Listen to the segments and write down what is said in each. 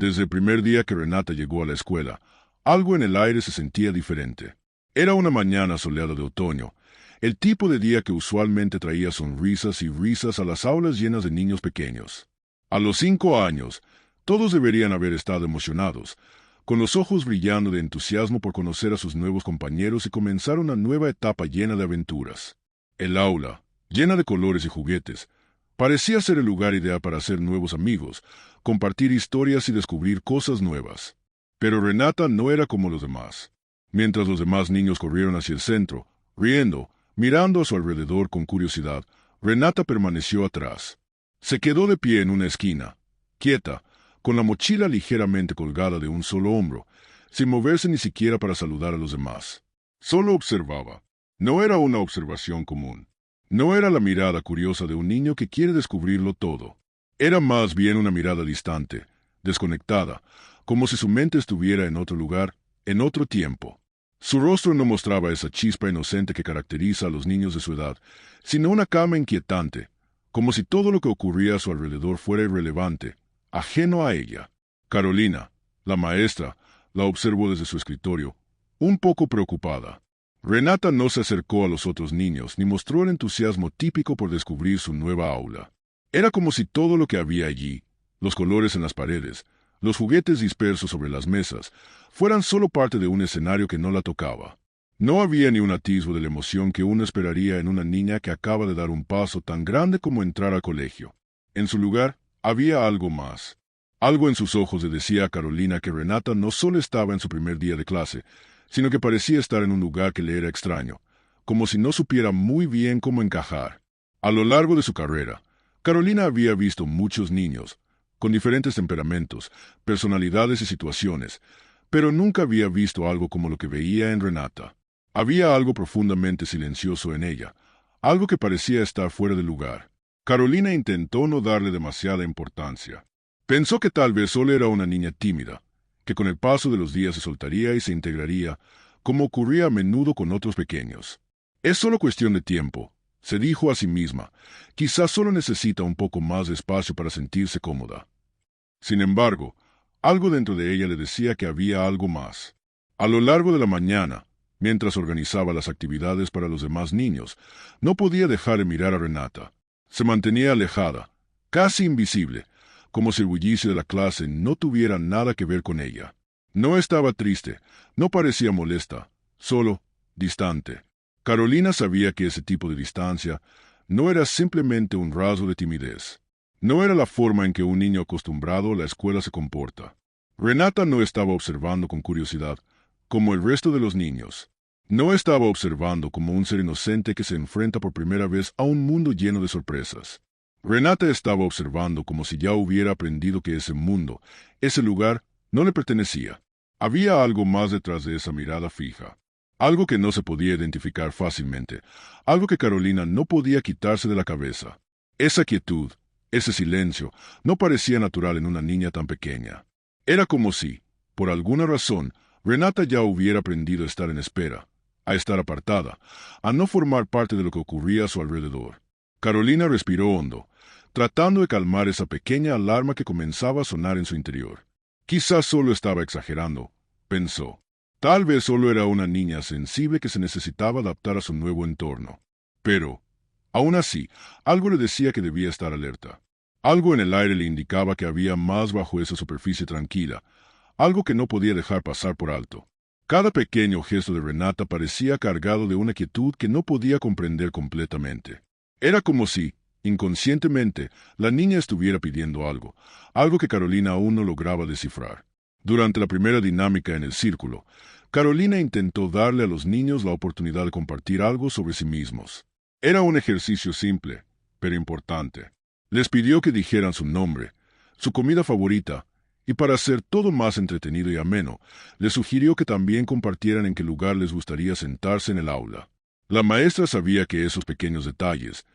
Desde el primer día que Renata llegó a la escuela, algo en el aire se sentía diferente. Era una mañana soleada de otoño, el tipo de día que usualmente traía sonrisas y risas a las aulas llenas de niños pequeños. A los 5 años, todos deberían haber estado emocionados, con los ojos brillando de entusiasmo por conocer a sus nuevos compañeros y comenzar una nueva etapa llena de aventuras. El aula, llena de colores y juguetes, parecía ser el lugar ideal para hacer nuevos amigos, compartir historias y descubrir cosas nuevas. Pero Renata no era como los demás. Mientras los demás niños corrieron hacia el centro, riendo, mirando a su alrededor con curiosidad, Renata permaneció atrás. Se quedó de pie en una esquina, quieta, con la mochila ligeramente colgada de un solo hombro, sin moverse ni siquiera para saludar a los demás. Solo observaba. No era una observación común. No era la mirada curiosa de un niño que quiere descubrirlo todo. Era más bien una mirada distante, desconectada, como si su mente estuviera en otro lugar, en otro tiempo. Su rostro no mostraba esa chispa inocente que caracteriza a los niños de su edad, sino una calma inquietante, como si todo lo que ocurría a su alrededor fuera irrelevante, ajeno a ella. Carolina, la maestra, la observó desde su escritorio, un poco preocupada. Renata no se acercó a los otros niños ni mostró el entusiasmo típico por descubrir su nueva aula. Era como si todo lo que había allí, los colores en las paredes, los juguetes dispersos sobre las mesas, fueran solo parte de un escenario que no la tocaba. No había ni un atisbo de la emoción que uno esperaría en una niña que acaba de dar un paso tan grande como entrar al colegio. En su lugar, había algo más. Algo en sus ojos le decía a Carolina que Renata no solo estaba en su primer día de clase, sino que parecía estar en un lugar que le era extraño, como si no supiera muy bien cómo encajar. A lo largo de su carrera, Carolina había visto muchos niños, con diferentes temperamentos, personalidades y situaciones, pero nunca había visto algo como lo que veía en Renata. Había algo profundamente silencioso en ella, algo que parecía estar fuera de lugar. Carolina intentó no darle demasiada importancia. Pensó que tal vez solo era una niña tímida, que con el paso de los días se soltaría y se integraría, como ocurría a menudo con otros pequeños. Es solo cuestión de tiempo, se dijo a sí misma. Quizás solo necesita un poco más de espacio para sentirse cómoda. Sin embargo, algo dentro de ella le decía que había algo más. A lo largo de la mañana, mientras organizaba las actividades para los demás niños, no podía dejar de mirar a Renata. Se mantenía alejada, casi invisible, como si el bullicio de la clase no tuviera nada que ver con ella. No estaba triste, no parecía molesta, solo distante. Carolina sabía que ese tipo de distancia no era simplemente un rasgo de timidez. No era la forma en que un niño acostumbrado a la escuela se comporta. Renata no estaba observando con curiosidad, como el resto de los niños. No estaba observando como un ser inocente que se enfrenta por primera vez a un mundo lleno de sorpresas. Renata estaba observando como si ya hubiera aprendido que ese mundo, ese lugar, no le pertenecía. Había algo más detrás de esa mirada fija. Algo que no se podía identificar fácilmente. Algo que Carolina no podía quitarse de la cabeza. Esa quietud, ese silencio, no parecía natural en una niña tan pequeña. Era como si, por alguna razón, Renata ya hubiera aprendido a estar en espera, a estar apartada, a no formar parte de lo que ocurría a su alrededor. Carolina respiró hondo, tratando de calmar esa pequeña alarma que comenzaba a sonar en su interior. Quizás solo estaba exagerando, pensó. Tal vez solo era una niña sensible que se necesitaba adaptar a su nuevo entorno. Pero, aún así, algo le decía que debía estar alerta. Algo en el aire le indicaba que había más bajo esa superficie tranquila, algo que no podía dejar pasar por alto. Cada pequeño gesto de Renata parecía cargado de una quietud que no podía comprender completamente. Era como si, inconscientemente, la niña estuviera pidiendo algo, algo que Carolina aún no lograba descifrar. Durante la primera dinámica en el círculo, Carolina intentó darle a los niños la oportunidad de compartir algo sobre sí mismos. Era un ejercicio simple, pero importante. Les pidió que dijeran su nombre, su comida favorita, y para hacer todo más entretenido y ameno, les sugirió que también compartieran en qué lugar les gustaría sentarse en el aula. La maestra sabía que esos pequeños detalles,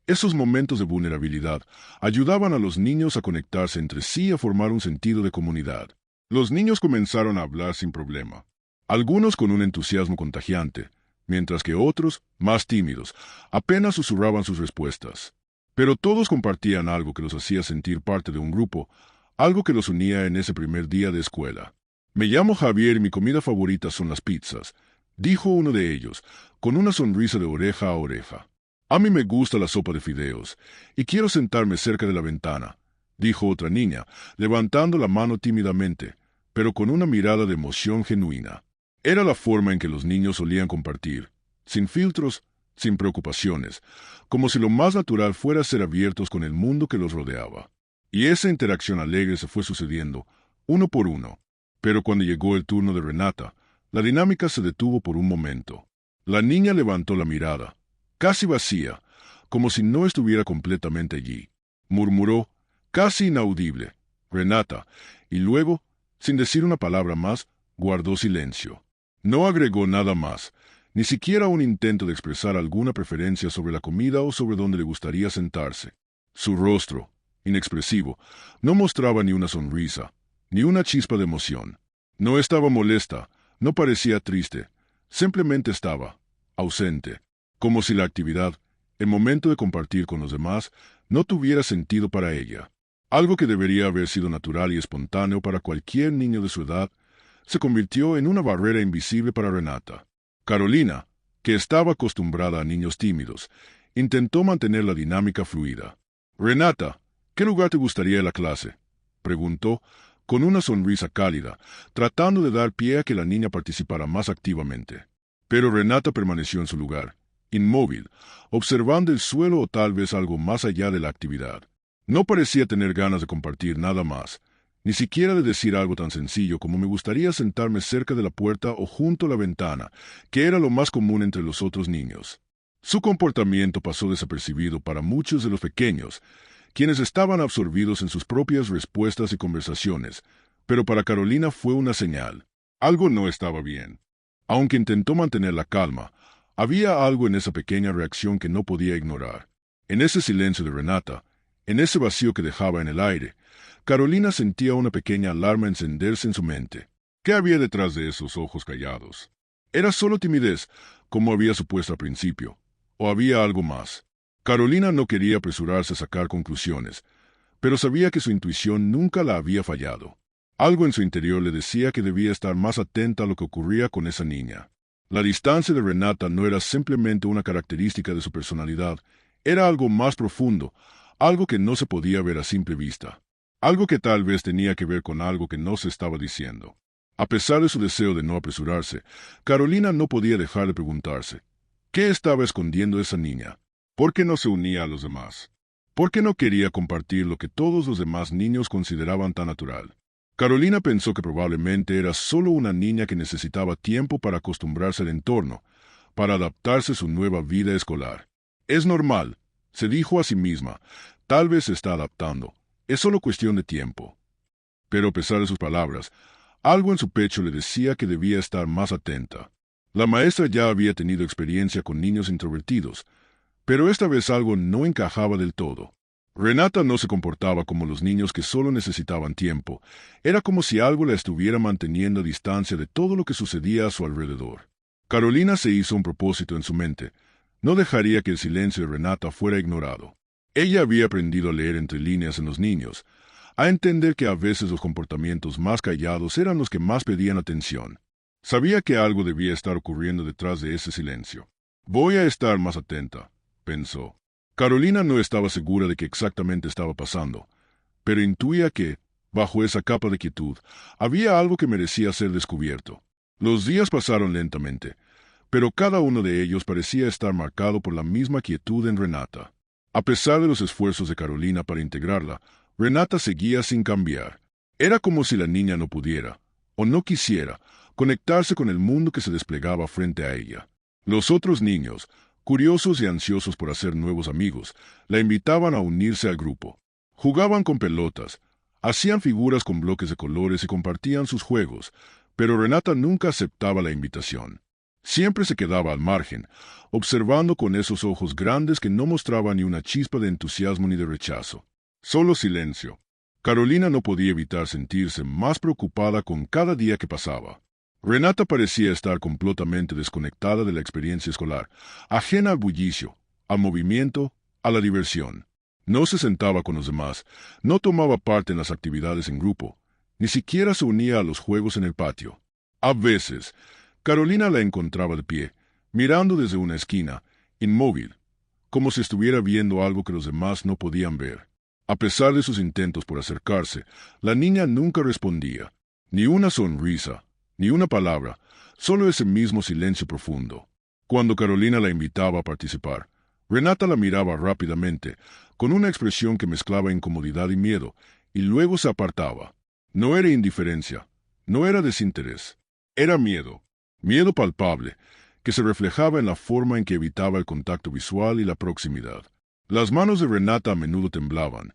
esos momentos de vulnerabilidad, ayudaban a los niños a conectarse entre sí y a formar un sentido de comunidad. Los niños comenzaron a hablar sin problema, algunos con un entusiasmo contagiante, mientras que otros, más tímidos, apenas susurraban sus respuestas. Pero todos compartían algo que los hacía sentir parte de un grupo, algo que los unía en ese primer día de escuela. Me llamo Javier y mi comida favorita son las pizzas, dijo uno de ellos, con una sonrisa de oreja a oreja. A mí me gusta la sopa de fideos, y quiero sentarme cerca de la ventana, dijo otra niña, levantando la mano tímidamente, pero con una mirada de emoción genuina. Era la forma en que los niños solían compartir, sin filtros, sin preocupaciones, como si lo más natural fuera ser abiertos con el mundo que los rodeaba. Y esa interacción alegre se fue sucediendo, uno por uno. Pero cuando llegó el turno de Renata, la dinámica se detuvo por un momento. La niña levantó la mirada, casi vacía, como si no estuviera completamente allí. Murmuró, casi inaudible, Renata, y luego, sin decir una palabra más, guardó silencio. No agregó nada más, ni siquiera un intento de expresar alguna preferencia sobre la comida o sobre dónde le gustaría sentarse. Su rostro, inexpresivo, no mostraba ni una sonrisa, ni una chispa de emoción. No estaba molesta, no parecía triste, simplemente estaba ausente, como si la actividad, el momento de compartir con los demás, no tuviera sentido para ella. Algo que debería haber sido natural y espontáneo para cualquier niño de su edad, se convirtió en una barrera invisible para Renata. Carolina, que estaba acostumbrada a niños tímidos, intentó mantener la dinámica fluida. Renata, ¿qué lugar te gustaría en la clase?, preguntó, con una sonrisa cálida, tratando de dar pie a que la niña participara más activamente. Pero Renata permaneció en su lugar, inmóvil, observando el suelo o tal vez algo más allá de la actividad. No parecía tener ganas de compartir nada más, ni siquiera de decir algo tan sencillo como me gustaría sentarme cerca de la puerta o junto a la ventana, que era lo más común entre los otros niños. Su comportamiento pasó desapercibido para muchos de los pequeños, quienes estaban absorbidos en sus propias respuestas y conversaciones, pero para Carolina fue una señal. Algo no estaba bien. Aunque intentó mantener la calma, había algo en esa pequeña reacción que no podía ignorar. En ese silencio de Renata, en ese vacío que dejaba en el aire, Carolina sentía una pequeña alarma encenderse en su mente. ¿Qué había detrás de esos ojos callados? ¿Era solo timidez, como había supuesto al principio? ¿O había algo más? Carolina no quería apresurarse a sacar conclusiones, pero sabía que su intuición nunca la había fallado. Algo en su interior le decía que debía estar más atenta a lo que ocurría con esa niña. La distancia de Renata no era simplemente una característica de su personalidad, era algo más profundo, algo que no se podía ver a simple vista. Algo que tal vez tenía que ver con algo que no se estaba diciendo. A pesar de su deseo de no apresurarse, Carolina no podía dejar de preguntarse, ¿qué estaba escondiendo esa niña? ¿Por qué no se unía a los demás? ¿Por qué no quería compartir lo que todos los demás niños consideraban tan natural? Carolina pensó que probablemente era solo una niña que necesitaba tiempo para acostumbrarse al entorno, para adaptarse a su nueva vida escolar. Es normal, se dijo a sí misma, tal vez se está adaptando, es solo cuestión de tiempo. Pero a pesar de sus palabras, algo en su pecho le decía que debía estar más atenta. La maestra ya había tenido experiencia con niños introvertidos, pero esta vez algo no encajaba del todo. Renata no se comportaba como los niños que solo necesitaban tiempo. Era como si algo la estuviera manteniendo a distancia de todo lo que sucedía a su alrededor. Carolina se hizo un propósito en su mente. No dejaría que el silencio de Renata fuera ignorado. Ella había aprendido a leer entre líneas en los niños, a entender que a veces los comportamientos más callados eran los que más pedían atención. Sabía que algo debía estar ocurriendo detrás de ese silencio. Voy a estar más atenta, pensó. Carolina no estaba segura de qué exactamente estaba pasando, pero intuía que, bajo esa capa de quietud, había algo que merecía ser descubierto. Los días pasaron lentamente, pero cada uno de ellos parecía estar marcado por la misma quietud en Renata. A pesar de los esfuerzos de Carolina para integrarla, Renata seguía sin cambiar. Era como si la niña no pudiera, o no quisiera, conectarse con el mundo que se desplegaba frente a ella. Los otros niños, curiosos y ansiosos por hacer nuevos amigos, la invitaban a unirse al grupo. Jugaban con pelotas, hacían figuras con bloques de colores y compartían sus juegos, pero Renata nunca aceptaba la invitación. Siempre se quedaba al margen, observando con esos ojos grandes que no mostraban ni una chispa de entusiasmo ni de rechazo. Solo silencio. Carolina no podía evitar sentirse más preocupada con cada día que pasaba. Renata parecía estar completamente desconectada de la experiencia escolar, ajena al bullicio, al movimiento, a la diversión. No se sentaba con los demás, no tomaba parte en las actividades en grupo, ni siquiera se unía a los juegos en el patio. A veces, Carolina la encontraba de pie, mirando desde una esquina, inmóvil, como si estuviera viendo algo que los demás no podían ver. A pesar de sus intentos por acercarse, la niña nunca respondía. Ni una sonrisa, ni una palabra, solo ese mismo silencio profundo. Cuando Carolina la invitaba a participar, Renata la miraba rápidamente, con una expresión que mezclaba incomodidad y miedo, y luego se apartaba. No era indiferencia, no era desinterés, era miedo, miedo palpable, que se reflejaba en la forma en que evitaba el contacto visual y la proximidad. Las manos de Renata a menudo temblaban,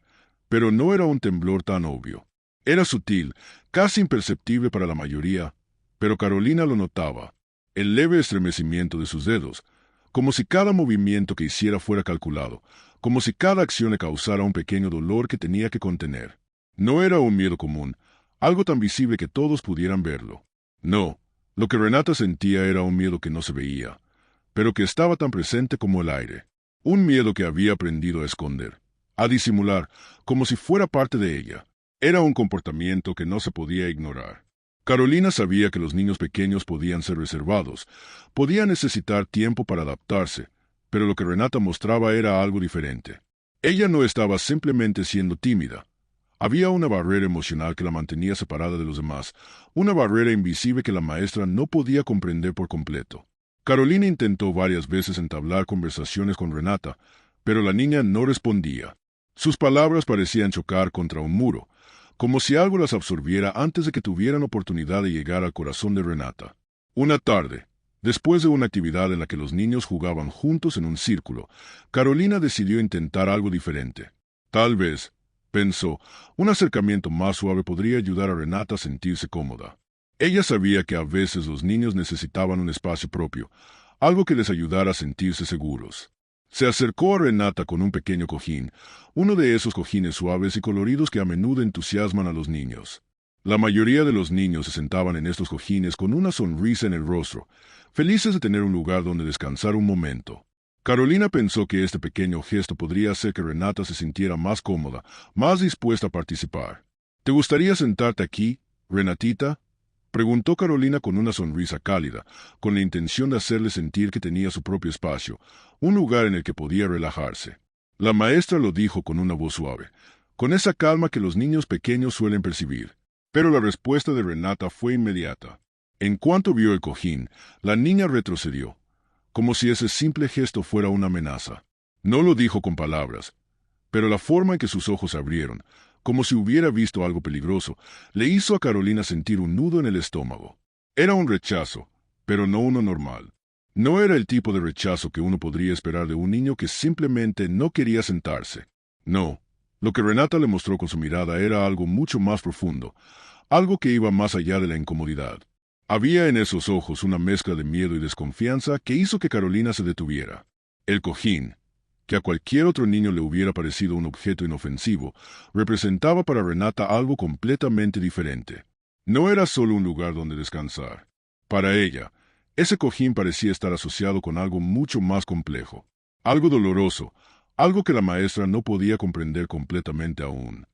pero no era un temblor tan obvio. Era sutil, casi imperceptible para la mayoría, pero Carolina lo notaba, el leve estremecimiento de sus dedos, como si cada movimiento que hiciera fuera calculado, como si cada acción le causara un pequeño dolor que tenía que contener. No era un miedo común, algo tan visible que todos pudieran verlo. No, lo que Renata sentía era un miedo que no se veía, pero que estaba tan presente como el aire. Un miedo que había aprendido a esconder, a disimular, como si fuera parte de ella. Era un comportamiento que no se podía ignorar. Carolina sabía que los niños pequeños podían ser reservados, podían necesitar tiempo para adaptarse, pero lo que Renata mostraba era algo diferente. Ella no estaba simplemente siendo tímida. Había una barrera emocional que la mantenía separada de los demás, una barrera invisible que la maestra no podía comprender por completo. Carolina intentó varias veces entablar conversaciones con Renata, pero la niña no respondía. Sus palabras parecían chocar contra un muro, como si algo las absorbiera antes de que tuvieran oportunidad de llegar al corazón de Renata. Una tarde, después de una actividad en la que los niños jugaban juntos en un círculo, Carolina decidió intentar algo diferente. Tal vez, pensó, un acercamiento más suave podría ayudar a Renata a sentirse cómoda. Ella sabía que a veces los niños necesitaban un espacio propio, algo que les ayudara a sentirse seguros. Se acercó a Renata con un pequeño cojín, uno de esos cojines suaves y coloridos que a menudo entusiasman a los niños. La mayoría de los niños se sentaban en estos cojines con una sonrisa en el rostro, felices de tener un lugar donde descansar un momento. Carolina pensó que este pequeño gesto podría hacer que Renata se sintiera más cómoda, más dispuesta a participar. ¿Te gustaría sentarte aquí, Renatita?, preguntó Carolina con una sonrisa cálida, con la intención de hacerle sentir que tenía su propio espacio, un lugar en el que podía relajarse. La maestra lo dijo con una voz suave, con esa calma que los niños pequeños suelen percibir. Pero la respuesta de Renata fue inmediata. En cuanto vio el cojín, la niña retrocedió, como si ese simple gesto fuera una amenaza. No lo dijo con palabras, pero la forma en que sus ojos se abrieron, como si hubiera visto algo peligroso, le hizo a Carolina sentir un nudo en el estómago. Era un rechazo, pero no uno normal. No era el tipo de rechazo que uno podría esperar de un niño que simplemente no quería sentarse. No, lo que Renata le mostró con su mirada era algo mucho más profundo, algo que iba más allá de la incomodidad. Había en esos ojos una mezcla de miedo y desconfianza que hizo que Carolina se detuviera. El cojín, que a cualquier otro niño le hubiera parecido un objeto inofensivo, representaba para Renata algo completamente diferente. No era solo un lugar donde descansar. Para ella, ese cojín parecía estar asociado con algo mucho más complejo, algo doloroso, algo que la maestra no podía comprender completamente aún.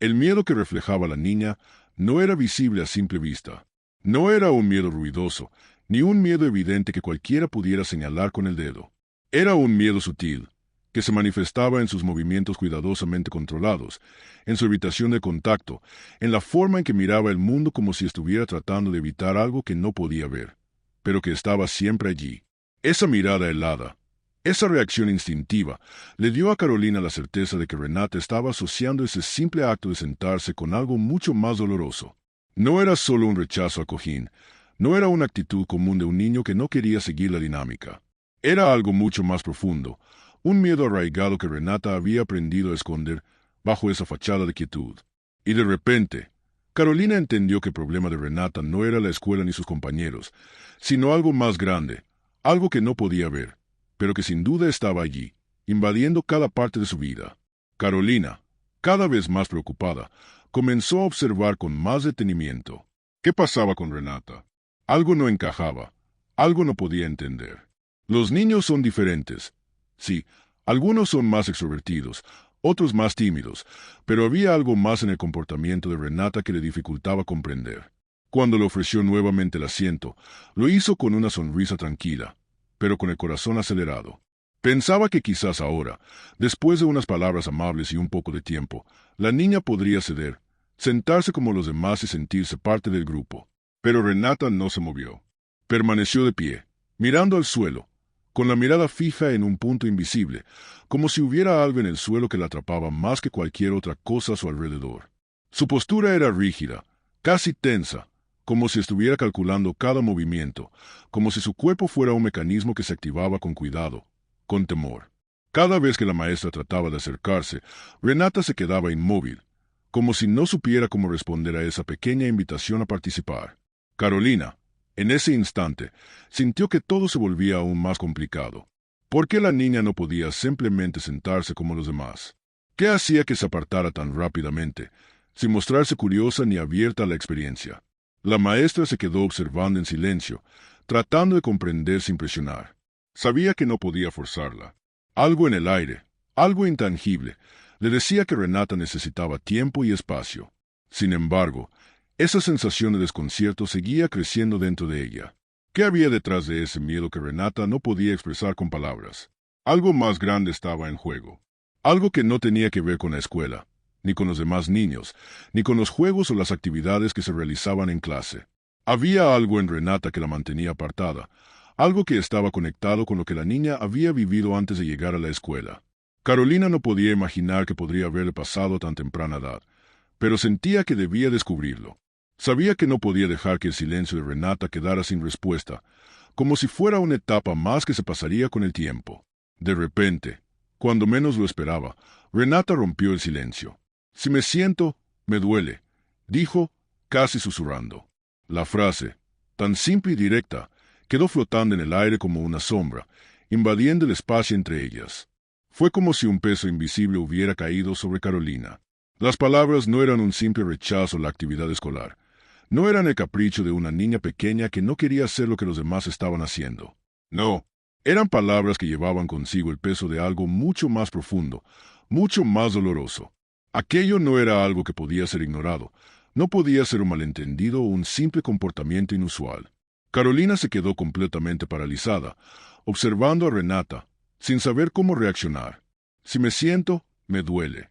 El miedo que reflejaba la niña no era visible a simple vista. No era un miedo ruidoso, ni un miedo evidente que cualquiera pudiera señalar con el dedo. Era un miedo sutil, que se manifestaba en sus movimientos cuidadosamente controlados, en su evitación de contacto, en la forma en que miraba el mundo como si estuviera tratando de evitar algo que no podía ver, pero que estaba siempre allí. Esa mirada helada, esa reacción instintiva, le dio a Carolina la certeza de que Renata estaba asociando ese simple acto de sentarse con algo mucho más doloroso. No era solo un rechazo al cojín, no era una actitud común de un niño que no quería seguir la dinámica. Era algo mucho más profundo, un miedo arraigado que Renata había aprendido a esconder bajo esa fachada de quietud. Y de repente, Carolina entendió que el problema de Renata no era la escuela ni sus compañeros, sino algo más grande, algo que no podía ver, pero que sin duda estaba allí, invadiendo cada parte de su vida. Carolina, cada vez más preocupada, comenzó a observar con más detenimiento. ¿Qué pasaba con Renata? Algo no encajaba, algo no podía entender. Los niños son diferentes. Sí, algunos son más extrovertidos, otros más tímidos, pero había algo más en el comportamiento de Renata que le dificultaba comprender. Cuando le ofreció nuevamente el asiento, lo hizo con una sonrisa tranquila, pero con el corazón acelerado. Pensaba que quizás ahora, después de unas palabras amables y un poco de tiempo, la niña podría ceder, sentarse como los demás y sentirse parte del grupo. Pero Renata no se movió. Permaneció de pie, mirando al suelo, con la mirada fija en un punto invisible, como si hubiera algo en el suelo que la atrapaba más que cualquier otra cosa a su alrededor. Su postura era rígida, casi tensa, como si estuviera calculando cada movimiento, como si su cuerpo fuera un mecanismo que se activaba con cuidado, con temor. Cada vez que la maestra trataba de acercarse, Renata se quedaba inmóvil, como si no supiera cómo responder a esa pequeña invitación a participar. Carolina, en ese instante, sintió que todo se volvía aún más complicado. ¿Por qué la niña no podía simplemente sentarse como los demás? ¿Qué hacía que se apartara tan rápidamente, sin mostrarse curiosa ni abierta a la experiencia? La maestra se quedó observando en silencio, tratando de comprender sin presionar. Sabía que no podía forzarla. Algo en el aire, algo intangible, le decía que Renata necesitaba tiempo y espacio. Sin embargo, esa sensación de desconcierto seguía creciendo dentro de ella. ¿Qué había detrás de ese miedo que Renata no podía expresar con palabras? Algo más grande estaba en juego. Algo que no tenía que ver con la escuela, ni con los demás niños, ni con los juegos o las actividades que se realizaban en clase. Había algo en Renata que la mantenía apartada, algo que estaba conectado con lo que la niña había vivido antes de llegar a la escuela. Carolina no podía imaginar que podría haberle pasado a tan temprana edad, pero sentía que debía descubrirlo. Sabía que no podía dejar que el silencio de Renata quedara sin respuesta, como si fuera una etapa más que se pasaría con el tiempo. De repente, cuando menos lo esperaba, Renata rompió el silencio. «Si me siento, me duele», dijo, casi susurrando. La frase, tan simple y directa, quedó flotando en el aire como una sombra, invadiendo el espacio entre ellas. Fue como si un peso invisible hubiera caído sobre Carolina. Las palabras no eran un simple rechazo a la actividad escolar. No eran el capricho de una niña pequeña que no quería hacer lo que los demás estaban haciendo. No, eran palabras que llevaban consigo el peso de algo mucho más profundo, mucho más doloroso. Aquello no era algo que podía ser ignorado, no podía ser un malentendido o un simple comportamiento inusual. Carolina se quedó completamente paralizada, observando a Renata, sin saber cómo reaccionar. «Si me siento, me duele».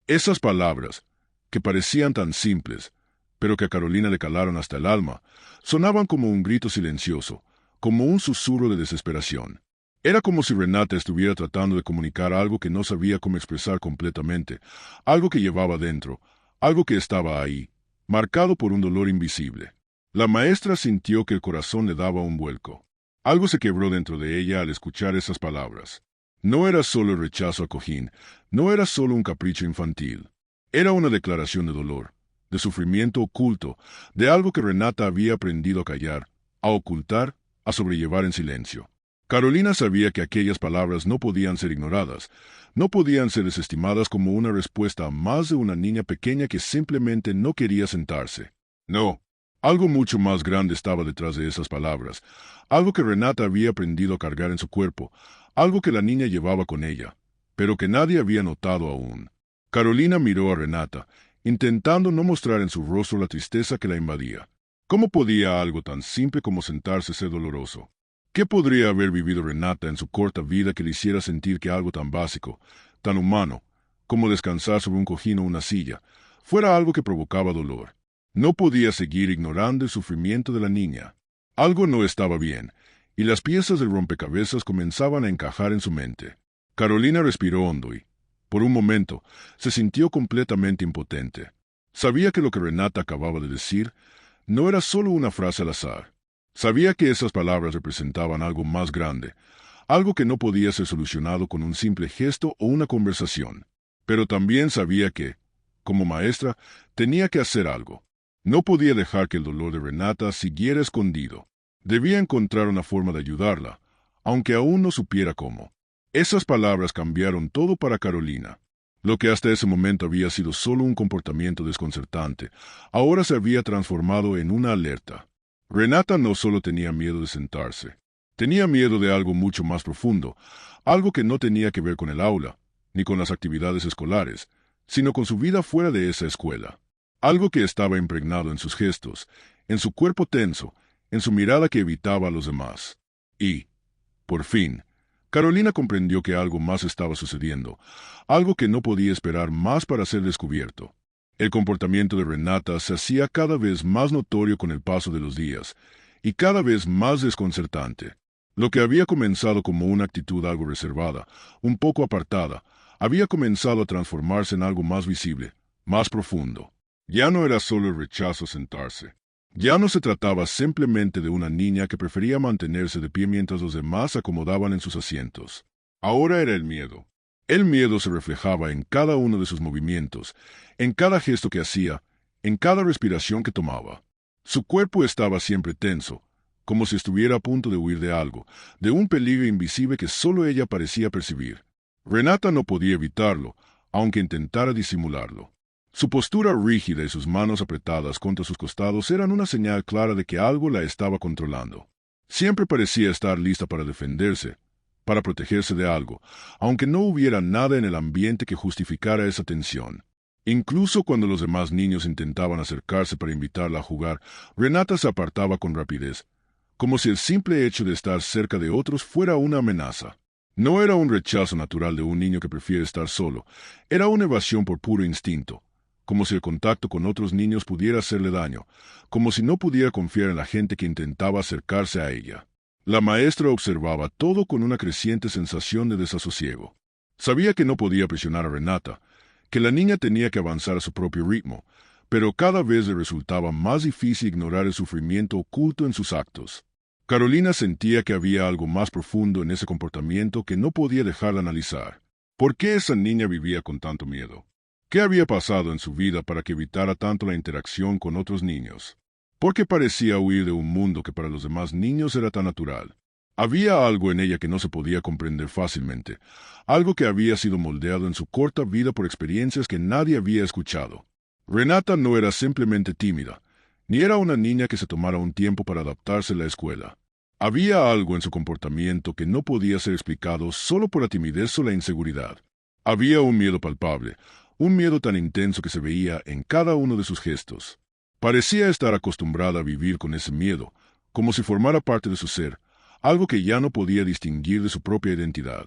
Esas palabras, que parecían tan simples, pero que a Carolina le calaron hasta el alma, sonaban como un grito silencioso, como un susurro de desesperación. Era como si Renata estuviera tratando de comunicar algo que no sabía cómo expresar completamente, algo que llevaba dentro, algo que estaba ahí, marcado por un dolor invisible. La maestra sintió que el corazón le daba un vuelco. Algo se quebró dentro de ella al escuchar esas palabras. No era solo el rechazo a Cojín, no era solo un capricho infantil. Era una declaración de dolor, de sufrimiento oculto, de algo que Renata había aprendido a callar, a ocultar, a sobrellevar en silencio. Carolina sabía que aquellas palabras no podían ser ignoradas, no podían ser desestimadas como una respuesta a más de una niña pequeña que simplemente no quería sentarse. No, algo mucho más grande estaba detrás de esas palabras, algo que Renata había aprendido a cargar en su cuerpo, algo que la niña llevaba con ella, pero que nadie había notado aún. Carolina miró a Renata, intentando no mostrar en su rostro la tristeza que la invadía. ¿Cómo podía algo tan simple como sentarse ser doloroso? ¿Qué podría haber vivido Renata en su corta vida que le hiciera sentir que algo tan básico, tan humano, como descansar sobre un cojín o una silla, fuera algo que provocaba dolor? No podía seguir ignorando el sufrimiento de la niña. Algo no estaba bien, y las piezas del rompecabezas comenzaban a encajar en su mente. Carolina respiró hondo y, por un momento, se sintió completamente impotente. Sabía que lo que Renata acababa de decir no era solo una frase al azar. Sabía que esas palabras representaban algo más grande, algo que no podía ser solucionado con un simple gesto o una conversación. Pero también sabía que, como maestra, tenía que hacer algo. No podía dejar que el dolor de Renata siguiera escondido. Debía encontrar una forma de ayudarla, aunque aún no supiera cómo. Esas palabras cambiaron todo para Carolina. Lo que hasta ese momento había sido solo un comportamiento desconcertante, ahora se había transformado en una alerta. Renata no solo tenía miedo de sentarse, tenía miedo de algo mucho más profundo, algo que no tenía que ver con el aula, ni con las actividades escolares, sino con su vida fuera de esa escuela. Algo que estaba impregnado en sus gestos, en su cuerpo tenso, en su mirada que evitaba a los demás. Y, por fin, Carolina comprendió que algo más estaba sucediendo, algo que no podía esperar más para ser descubierto. El comportamiento de Renata se hacía cada vez más notorio con el paso de los días, y cada vez más desconcertante. Lo que había comenzado como una actitud algo reservada, un poco apartada, había comenzado a transformarse en algo más visible, más profundo. Ya no era solo el rechazo a sentarse. Ya no se trataba simplemente de una niña que prefería mantenerse de pie mientras los demás se acomodaban en sus asientos. Ahora era el miedo. El miedo se reflejaba en cada uno de sus movimientos, en cada gesto que hacía, en cada respiración que tomaba. Su cuerpo estaba siempre tenso, como si estuviera a punto de huir de algo, de un peligro invisible que solo ella parecía percibir. Renata no podía evitarlo, aunque intentara disimularlo. Su postura rígida y sus manos apretadas contra sus costados eran una señal clara de que algo la estaba controlando. Siempre parecía estar lista para defenderse, para protegerse de algo, aunque no hubiera nada en el ambiente que justificara esa tensión. Incluso cuando los demás niños intentaban acercarse para invitarla a jugar, Renata se apartaba con rapidez, como si el simple hecho de estar cerca de otros fuera una amenaza. No era un rechazo natural de un niño que prefiere estar solo, era una evasión por puro instinto, como si el contacto con otros niños pudiera hacerle daño, como si no pudiera confiar en la gente que intentaba acercarse a ella. La maestra observaba todo con una creciente sensación de desasosiego. Sabía que no podía presionar a Renata, que la niña tenía que avanzar a su propio ritmo, pero cada vez le resultaba más difícil ignorar el sufrimiento oculto en sus actos. Carolina sentía que había algo más profundo en ese comportamiento que no podía dejar de analizar. ¿Por qué esa niña vivía con tanto miedo? ¿Qué había pasado en su vida para que evitara tanto la interacción con otros niños? ¿Por qué parecía huir de un mundo que para los demás niños era tan natural? Había algo en ella que no se podía comprender fácilmente, algo que había sido moldeado en su corta vida por experiencias que nadie había escuchado. Renata no era simplemente tímida, ni era una niña que se tomara un tiempo para adaptarse a la escuela. Había algo en su comportamiento que no podía ser explicado solo por la timidez o la inseguridad. Había un miedo palpable, un miedo tan intenso que se veía en cada uno de sus gestos. Parecía estar acostumbrada a vivir con ese miedo, como si formara parte de su ser, algo que ya no podía distinguir de su propia identidad.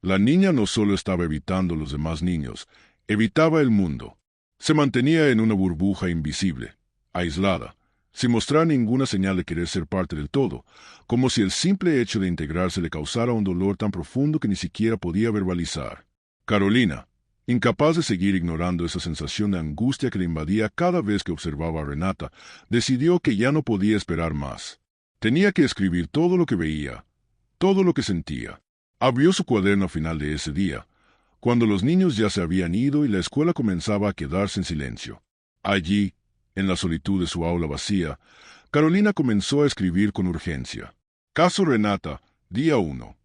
La niña no solo estaba evitando a los demás niños, evitaba el mundo. Se mantenía en una burbuja invisible, aislada, sin mostrar ninguna señal de querer ser parte del todo, como si el simple hecho de integrarse le causara un dolor tan profundo que ni siquiera podía verbalizar. Carolina, incapaz de seguir ignorando esa sensación de angustia que le invadía cada vez que observaba a Renata, decidió que ya no podía esperar más. Tenía que escribir todo lo que veía, todo lo que sentía. Abrió su cuaderno al final de ese día, cuando los niños ya se habían ido y la escuela comenzaba a quedarse en silencio. Allí, en la solitud de su aula vacía, Carolina comenzó a escribir con urgencia. Caso Renata, día 1.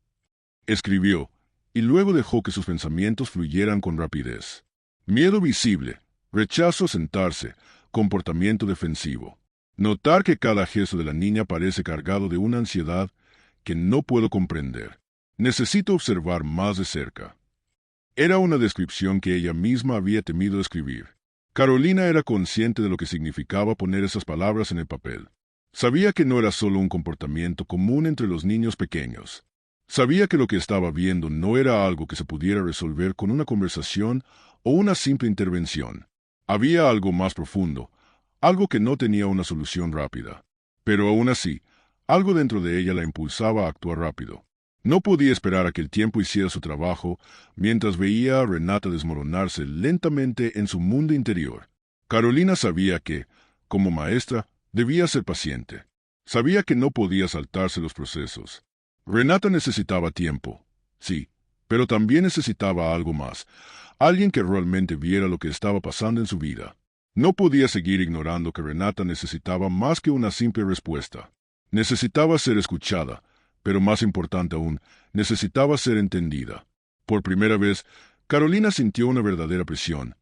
Escribió, y luego dejó que sus pensamientos fluyeran con rapidez. Miedo visible, rechazo a sentarse, comportamiento defensivo. Notar que cada gesto de la niña parece cargado de una ansiedad que no puedo comprender. Necesito observar más de cerca. Era una descripción que ella misma había temido escribir. Carolina era consciente de lo que significaba poner esas palabras en el papel. Sabía que no era solo un comportamiento común entre los niños pequeños. Sabía que lo que estaba viendo no era algo que se pudiera resolver con una conversación o una simple intervención. Había algo más profundo, algo que no tenía una solución rápida. Pero aún así, algo dentro de ella la impulsaba a actuar rápido. No podía esperar a que el tiempo hiciera su trabajo mientras veía a Renata desmoronarse lentamente en su mundo interior. Carolina sabía que, como maestra, debía ser paciente. Sabía que no podía saltarse los procesos. Renata necesitaba tiempo, sí, pero también necesitaba algo más, alguien que realmente viera lo que estaba pasando en su vida. No podía seguir ignorando que Renata necesitaba más que una simple respuesta. Necesitaba ser escuchada, pero más importante aún, necesitaba ser entendida. Por primera vez, Carolina sintió una verdadera presión,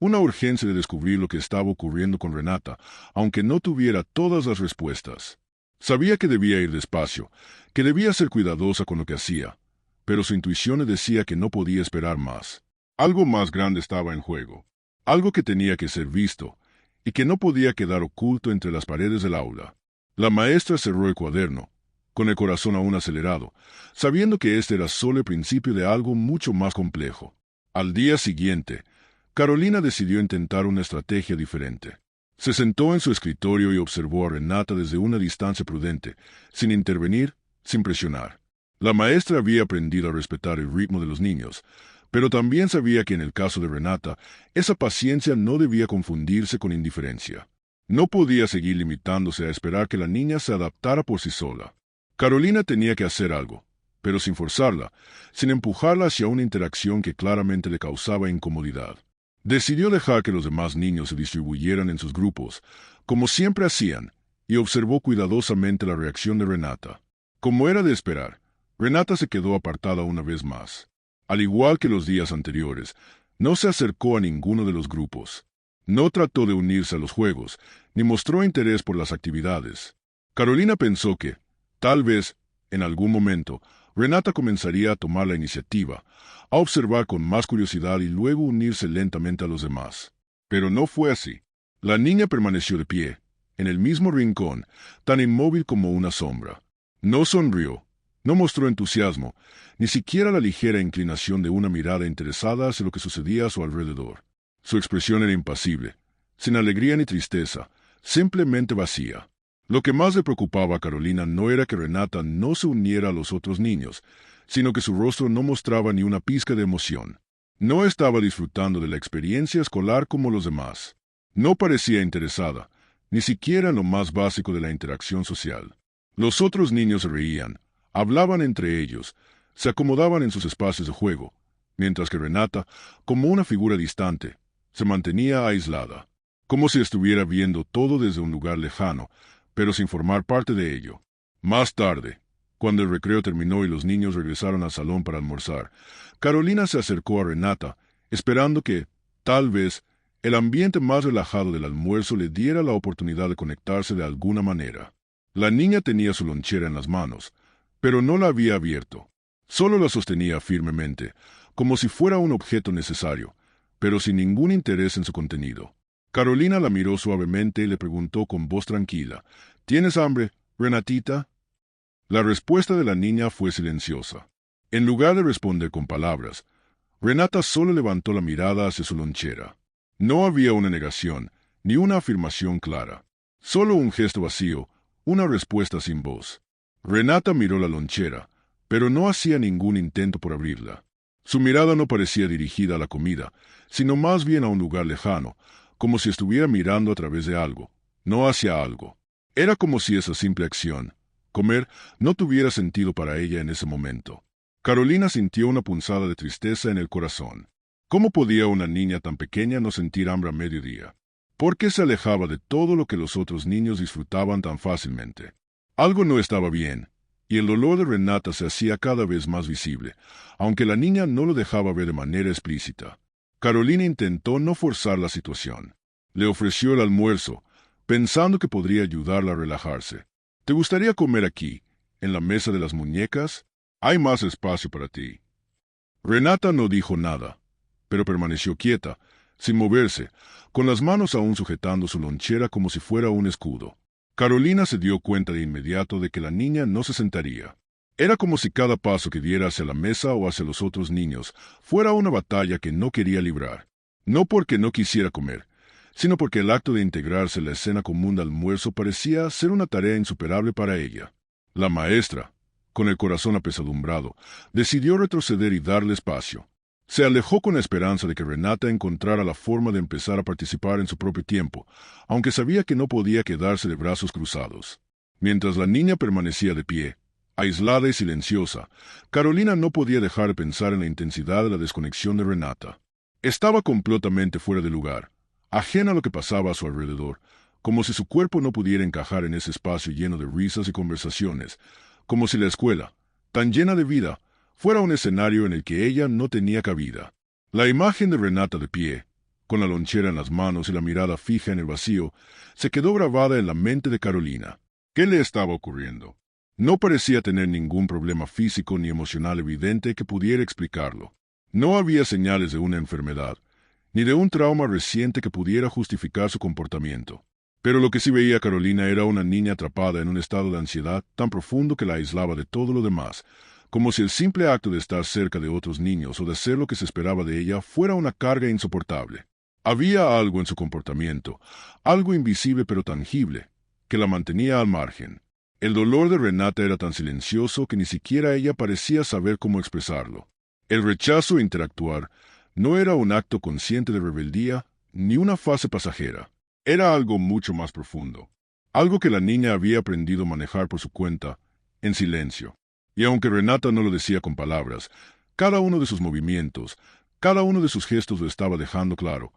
una urgencia de descubrir lo que estaba ocurriendo con Renata, aunque no tuviera todas las respuestas. Sabía que debía ir despacio, que debía ser cuidadosa con lo que hacía, pero su intuición le decía que no podía esperar más. Algo más grande estaba en juego, algo que tenía que ser visto y que no podía quedar oculto entre las paredes del aula. La maestra cerró el cuaderno, con el corazón aún acelerado, sabiendo que este era solo el principio de algo mucho más complejo. Al día siguiente, Carolina decidió intentar una estrategia diferente. Se sentó en su escritorio y observó a Renata desde una distancia prudente, sin intervenir, sin presionar. La maestra había aprendido a respetar el ritmo de los niños, pero también sabía que en el caso de Renata, esa paciencia no debía confundirse con indiferencia. No podía seguir limitándose a esperar que la niña se adaptara por sí sola. Carolina tenía que hacer algo, pero sin forzarla, sin empujarla hacia una interacción que claramente le causaba incomodidad. Decidió dejar que los demás niños se distribuyeran en sus grupos, como siempre hacían, y observó cuidadosamente la reacción de Renata. Como era de esperar, Renata se quedó apartada una vez más. Al igual que los días anteriores, no se acercó a ninguno de los grupos. No trató de unirse a los juegos, ni mostró interés por las actividades. Carolina pensó que, tal vez, en algún momento, Renata comenzaría a tomar la iniciativa, a observar con más curiosidad y luego unirse lentamente a los demás. Pero no fue así. La niña permaneció de pie, en el mismo rincón, tan inmóvil como una sombra. No sonrió, no mostró entusiasmo, ni siquiera la ligera inclinación de una mirada interesada hacia lo que sucedía a su alrededor. Su expresión era impasible, sin alegría ni tristeza, simplemente vacía. Lo que más le preocupaba a Carolina no era que Renata no se uniera a los otros niños, sino que su rostro no mostraba ni una pizca de emoción. No estaba disfrutando de la experiencia escolar como los demás. No parecía interesada, ni siquiera en lo más básico de la interacción social. Los otros niños se reían, hablaban entre ellos, se acomodaban en sus espacios de juego, mientras que Renata, como una figura distante, se mantenía aislada, como si estuviera viendo todo desde un lugar lejano, pero sin formar parte de ello. Más tarde, cuando el recreo terminó y los niños regresaron al salón para almorzar, Carolina se acercó a Renata, esperando que, tal vez, el ambiente más relajado del almuerzo le diera la oportunidad de conectarse de alguna manera. La niña tenía su lonchera en las manos, pero no la había abierto. Solo la sostenía firmemente, como si fuera un objeto necesario, pero sin ningún interés en su contenido. Carolina la miró suavemente y le preguntó con voz tranquila, ¿Tienes hambre, Renatita? La respuesta de la niña fue silenciosa. En lugar de responder con palabras, Renata solo levantó la mirada hacia su lonchera. No había una negación, ni una afirmación clara. Solo un gesto vacío, una respuesta sin voz. Renata miró la lonchera, pero no hacía ningún intento por abrirla. Su mirada no parecía dirigida a la comida, sino más bien a un lugar lejano, como si estuviera mirando a través de algo, no hacia algo. Era como si esa simple acción, comer, no tuviera sentido para ella en ese momento. Carolina sintió una punzada de tristeza en el corazón. ¿Cómo podía una niña tan pequeña no sentir hambre a mediodía? ¿Por qué se alejaba de todo lo que los otros niños disfrutaban tan fácilmente? Algo no estaba bien, y el dolor de Renata se hacía cada vez más visible, aunque la niña no lo dejaba ver de manera explícita. Carolina intentó no forzar la situación. Le ofreció el almuerzo, pensando que podría ayudarla a relajarse. ¿Te gustaría comer aquí, en la mesa de las muñecas? Hay más espacio para ti. Renata no dijo nada, pero permaneció quieta, sin moverse, con las manos aún sujetando su lonchera como si fuera un escudo. Carolina se dio cuenta de inmediato de que la niña no se sentaría. Era como si cada paso que diera hacia la mesa o hacia los otros niños fuera una batalla que no quería librar. No porque no quisiera comer, sino porque el acto de integrarse en la escena común de almuerzo parecía ser una tarea insuperable para ella. La maestra, con el corazón apesadumbrado, decidió retroceder y darle espacio. Se alejó con la esperanza de que Renata encontrara la forma de empezar a participar en su propio tiempo, aunque sabía que no podía quedarse de brazos cruzados. Mientras la niña permanecía de pie, aislada y silenciosa, Carolina no podía dejar de pensar en la intensidad de la desconexión de Renata. Estaba completamente fuera de lugar, ajena a lo que pasaba a su alrededor, como si su cuerpo no pudiera encajar en ese espacio lleno de risas y conversaciones, como si la escuela, tan llena de vida, fuera un escenario en el que ella no tenía cabida. La imagen de Renata de pie, con la lonchera en las manos y la mirada fija en el vacío, se quedó grabada en la mente de Carolina. ¿Qué le estaba ocurriendo? No parecía tener ningún problema físico ni emocional evidente que pudiera explicarlo. No había señales de una enfermedad, ni de un trauma reciente que pudiera justificar su comportamiento. Pero lo que sí veía Carolina era una niña atrapada en un estado de ansiedad tan profundo que la aislaba de todo lo demás, como si el simple acto de estar cerca de otros niños o de hacer lo que se esperaba de ella fuera una carga insoportable. Había algo en su comportamiento, algo invisible pero tangible, que la mantenía al margen. El dolor de Renata era tan silencioso que ni siquiera ella parecía saber cómo expresarlo. El rechazo a interactuar no era un acto consciente de rebeldía, ni una fase pasajera. Era algo mucho más profundo. Algo que la niña había aprendido a manejar por su cuenta, en silencio. Y aunque Renata no lo decía con palabras, cada uno de sus movimientos, cada uno de sus gestos lo estaba dejando claro.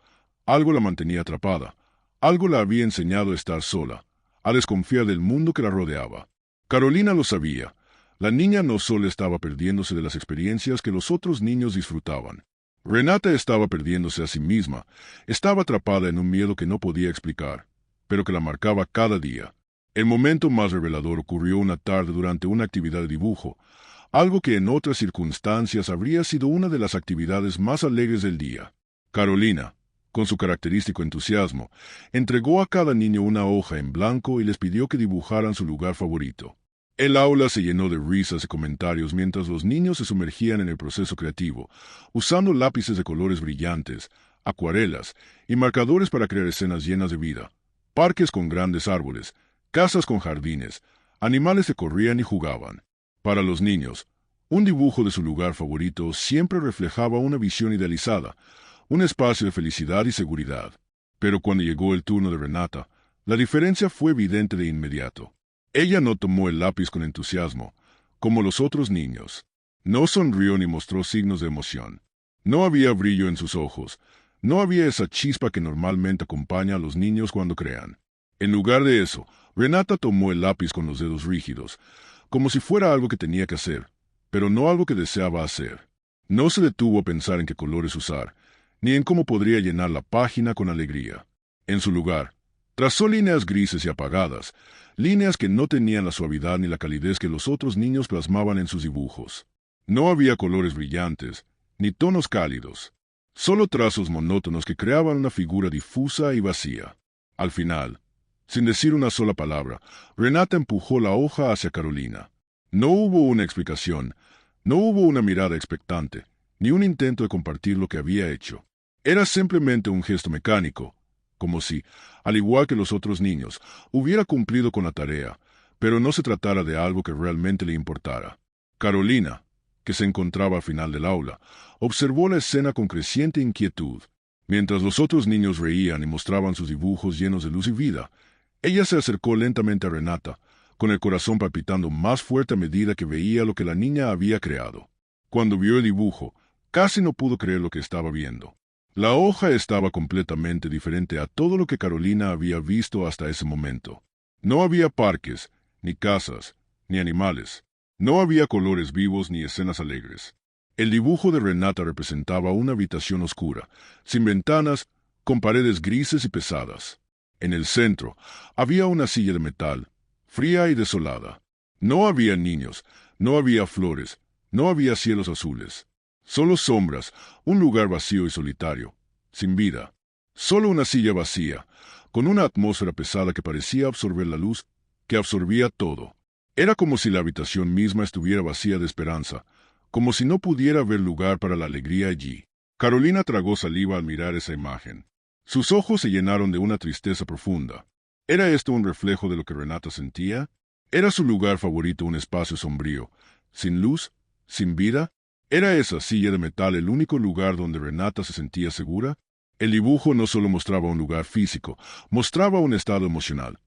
Algo la mantenía atrapada. Algo la había enseñado a estar sola, a desconfiar del mundo que la rodeaba. Carolina lo sabía. La niña no solo estaba perdiéndose de las experiencias que los otros niños disfrutaban. Renata estaba perdiéndose a sí misma, estaba atrapada en un miedo que no podía explicar, pero que la marcaba cada día. El momento más revelador ocurrió una tarde durante una actividad de dibujo, algo que en otras circunstancias habría sido una de las actividades más alegres del día. Carolina, con su característico entusiasmo, entregó a cada niño una hoja en blanco y les pidió que dibujaran su lugar favorito. El aula se llenó de risas y comentarios mientras los niños se sumergían en el proceso creativo, usando lápices de colores brillantes, acuarelas y marcadores para crear escenas llenas de vida, parques con grandes árboles, casas con jardines, animales que corrían y jugaban. Para los niños, un dibujo de su lugar favorito siempre reflejaba una visión idealizada, un espacio de felicidad y seguridad. Pero cuando llegó el turno de Renata, la diferencia fue evidente de inmediato. Ella no tomó el lápiz con entusiasmo, como los otros niños. No sonrió ni mostró signos de emoción. No había brillo en sus ojos. No había esa chispa que normalmente acompaña a los niños cuando crean. En lugar de eso, Renata tomó el lápiz con los dedos rígidos, como si fuera algo que tenía que hacer, pero no algo que deseaba hacer. No se detuvo a pensar en qué colores usar, ni en cómo podría llenar la página con alegría. En su lugar, trazó líneas grises y apagadas, líneas que no tenían la suavidad ni la calidez que los otros niños plasmaban en sus dibujos. No había colores brillantes, ni tonos cálidos, solo trazos monótonos que creaban una figura difusa y vacía. Al final, sin decir una sola palabra, Renata empujó la hoja hacia Carolina. No hubo una explicación, no hubo una mirada expectante, ni un intento de compartir lo que había hecho. Era simplemente un gesto mecánico, como si, al igual que los otros niños, hubiera cumplido con la tarea, pero no se tratara de algo que realmente le importara. Carolina, que se encontraba al final del aula, observó la escena con creciente inquietud. Mientras los otros niños reían y mostraban sus dibujos llenos de luz y vida, ella se acercó lentamente a Renata, con el corazón palpitando más fuerte a medida que veía lo que la niña había creado. Cuando vio el dibujo, casi no pudo creer lo que estaba viendo. La hoja estaba completamente diferente a todo lo que Carolina había visto hasta ese momento. No había parques, ni casas, ni animales. No había colores vivos ni escenas alegres. El dibujo de Renata representaba una habitación oscura, sin ventanas, con paredes grises y pesadas. En el centro había una silla de metal, fría y desolada. No había niños, no había flores, no había cielos azules. Solo sombras, un lugar vacío y solitario, sin vida. Solo una silla vacía, con una atmósfera pesada que parecía absorber la luz, que absorbía todo. Era como si la habitación misma estuviera vacía de esperanza, como si no pudiera haber lugar para la alegría allí. Carolina tragó saliva al mirar esa imagen. Sus ojos se llenaron de una tristeza profunda. ¿Era esto un reflejo de lo que Renata sentía? ¿Era su lugar favorito un espacio sombrío, sin luz, sin vida? ¿Era esa silla de metal el único lugar donde Renata se sentía segura? El dibujo no solo mostraba un lugar físico, mostraba un estado emocional,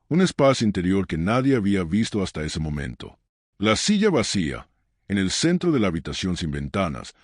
un espacio interior que nadie había visto hasta ese momento. La silla vacía, en el centro de la habitación sin ventanas,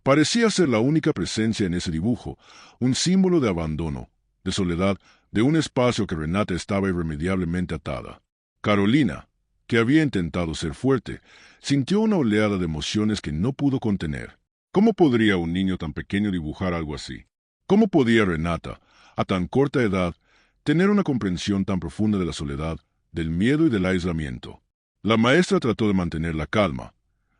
parecía ser la única presencia en ese dibujo, un símbolo de abandono, de soledad, de un espacio que Renata estaba irremediablemente atada. Carolina, que había intentado ser fuerte, sintió una oleada de emociones que no pudo contener. ¿Cómo podría un niño tan pequeño dibujar algo así? ¿Cómo podía Renata, a tan corta edad, tener una comprensión tan profunda de la soledad, del miedo y del aislamiento? La maestra trató de mantener la calma,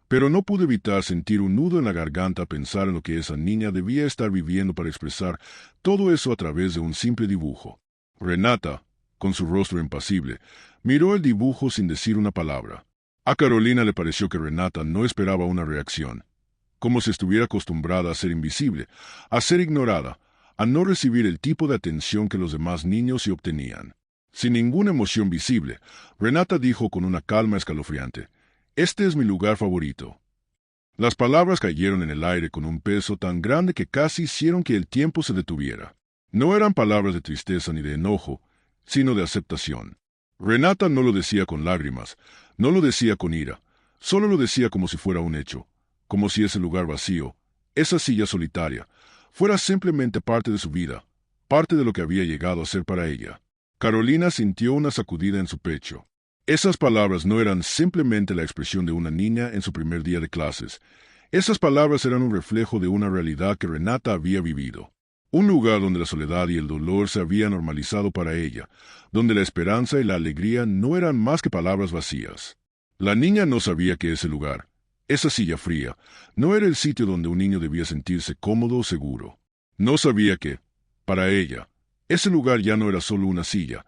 Pero no pude evitar sentir un nudo en la garganta a pensar en lo que esa niña debía estar viviendo para expresar todo eso a través de un simple dibujo. Renata, con su rostro impasible, miró el dibujo sin decir una palabra. A Carolina le pareció que Renata no esperaba una reacción, como si estuviera acostumbrada a ser invisible, a ser ignorada, a no recibir el tipo de atención que los demás niños sí obtenían. Sin ninguna emoción visible, Renata dijo con una calma escalofriante: «Este es mi lugar favorito». Las palabras cayeron en el aire con un peso tan grande que casi hicieron que el tiempo se detuviera. No eran palabras de tristeza ni de enojo, sino de aceptación. Renata no lo decía con lágrimas, no lo decía con ira, solo lo decía como si fuera un hecho, como si ese lugar vacío, esa silla solitaria, fuera simplemente parte de su vida, parte de lo que había llegado a ser para ella. Carolina sintió una sacudida en su pecho. Esas palabras no eran simplemente la expresión de una niña en su primer día de clases. Esas palabras eran un reflejo de una realidad que Renata había vivido. Un lugar donde la soledad y el dolor se habían normalizado para ella, donde la esperanza y la alegría no eran más que palabras vacías. La niña no sabía que ese lugar, esa silla fría, no era el sitio donde un niño debía sentirse cómodo o seguro. No sabía que, para ella, ese lugar ya no era solo una silla,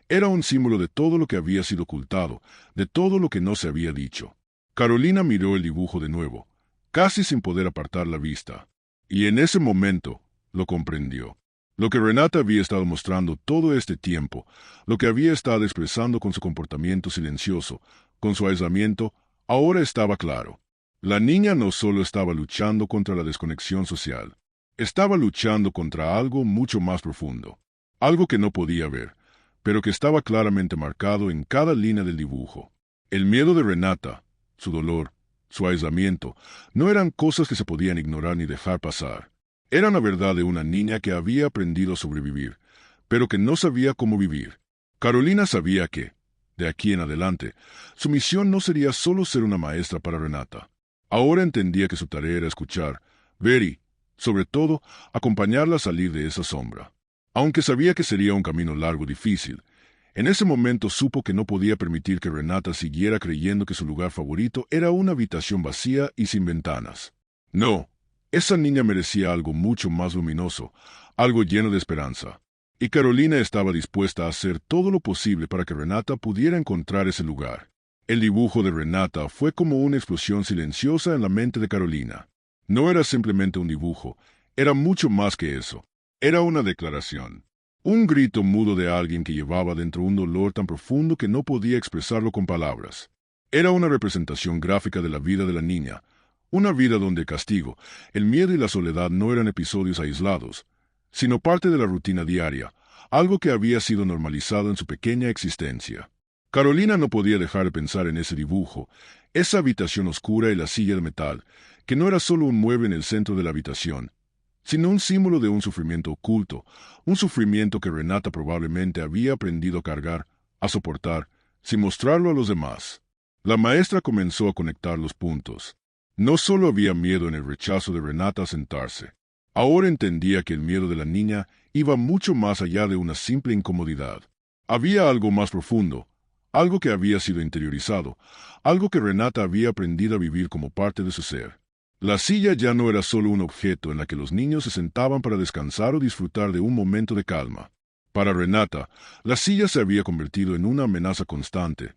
era un símbolo de todo lo que había sido ocultado, de todo lo que no se había dicho. Carolina miró el dibujo de nuevo, casi sin poder apartar la vista. Y en ese momento, lo comprendió. Lo que Renata había estado mostrando todo este tiempo, lo que había estado expresando con su comportamiento silencioso, con su aislamiento, ahora estaba claro. La niña no solo estaba luchando contra la desconexión social, estaba luchando contra algo mucho más profundo, algo que no podía ver, pero que estaba claramente marcado en cada línea del dibujo. El miedo de Renata, su dolor, su aislamiento, no eran cosas que se podían ignorar ni dejar pasar. Era la verdad de una niña que había aprendido a sobrevivir, pero que no sabía cómo vivir. Carolina sabía que, de aquí en adelante, su misión no sería solo ser una maestra para Renata. Ahora entendía que su tarea era escuchar, ver y, sobre todo, acompañarla a salir de esa sombra. Aunque sabía que sería un camino largo y difícil, en ese momento supo que no podía permitir que Renata siguiera creyendo que su lugar favorito era una habitación vacía y sin ventanas. No. Esa niña merecía algo mucho más luminoso, algo lleno de esperanza. Y Carolina estaba dispuesta a hacer todo lo posible para que Renata pudiera encontrar ese lugar. El dibujo de Renata fue como una explosión silenciosa en la mente de Carolina. No era simplemente un dibujo, era mucho más que eso. Era una declaración. Un grito mudo de alguien que llevaba dentro un dolor tan profundo que no podía expresarlo con palabras. Era una representación gráfica de la vida de la niña. Una vida donde el castigo, el miedo y la soledad no eran episodios aislados, sino parte de la rutina diaria, algo que había sido normalizado en su pequeña existencia. Carolina no podía dejar de pensar en ese dibujo, esa habitación oscura y la silla de metal, que no era solo un mueble en el centro de la habitación, sino un símbolo de un sufrimiento oculto, un sufrimiento que Renata probablemente había aprendido a cargar, a soportar, sin mostrarlo a los demás. La maestra comenzó a conectar los puntos. No solo había miedo en el rechazo de Renata a sentarse. Ahora entendía que el miedo de la niña iba mucho más allá de una simple incomodidad. Había algo más profundo, algo que había sido interiorizado, algo que Renata había aprendido a vivir como parte de su ser. La silla ya no era solo un objeto en la que los niños se sentaban para descansar o disfrutar de un momento de calma. Para Renata, la silla se había convertido en una amenaza constante,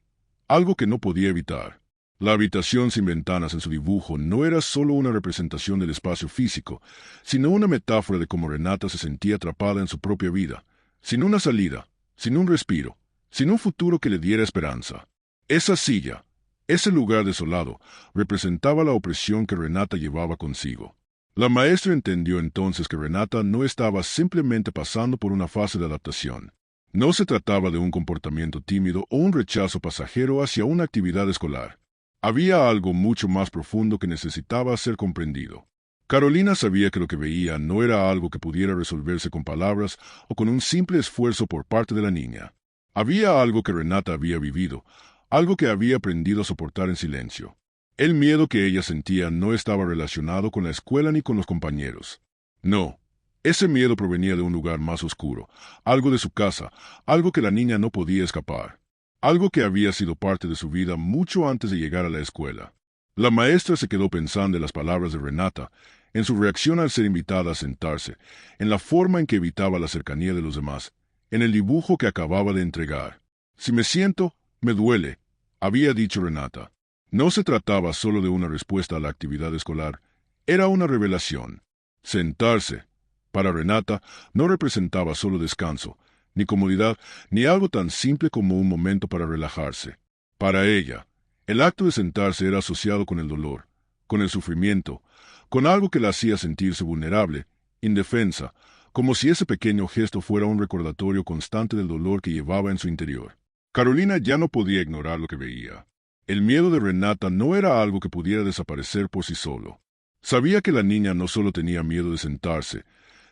algo que no podía evitar. La habitación sin ventanas en su dibujo no era solo una representación del espacio físico, sino una metáfora de cómo Renata se sentía atrapada en su propia vida, sin una salida, sin un respiro, sin un futuro que le diera esperanza. Esa silla, ese lugar desolado, representaba la opresión que Renata llevaba consigo. La maestra entendió entonces que Renata no estaba simplemente pasando por una fase de adaptación. No se trataba de un comportamiento tímido o un rechazo pasajero hacia una actividad escolar. Había algo mucho más profundo que necesitaba ser comprendido. Carolina sabía que lo que veía no era algo que pudiera resolverse con palabras o con un simple esfuerzo por parte de la niña. Había algo que Renata había vivido, algo que había aprendido a soportar en silencio. El miedo que ella sentía no estaba relacionado con la escuela ni con los compañeros. No, ese miedo provenía de un lugar más oscuro, algo de su casa, algo que la niña no podía escapar. Algo que había sido parte de su vida mucho antes de llegar a la escuela. La maestra se quedó pensando en las palabras de Renata, en su reacción al ser invitada a sentarse, en la forma en que evitaba la cercanía de los demás, en el dibujo que acababa de entregar. Si me siento, me duele, había dicho Renata. No se trataba solo de una respuesta a la actividad escolar, era una revelación. Sentarse, para Renata, no representaba solo descanso, ni comodidad, ni algo tan simple como un momento para relajarse. Para ella, el acto de sentarse era asociado con el dolor, con el sufrimiento, con algo que la hacía sentirse vulnerable, indefensa, como si ese pequeño gesto fuera un recordatorio constante del dolor que llevaba en su interior. Carolina ya no podía ignorar lo que veía. El miedo de Renata no era algo que pudiera desaparecer por sí solo. Sabía que la niña no solo tenía miedo de sentarse,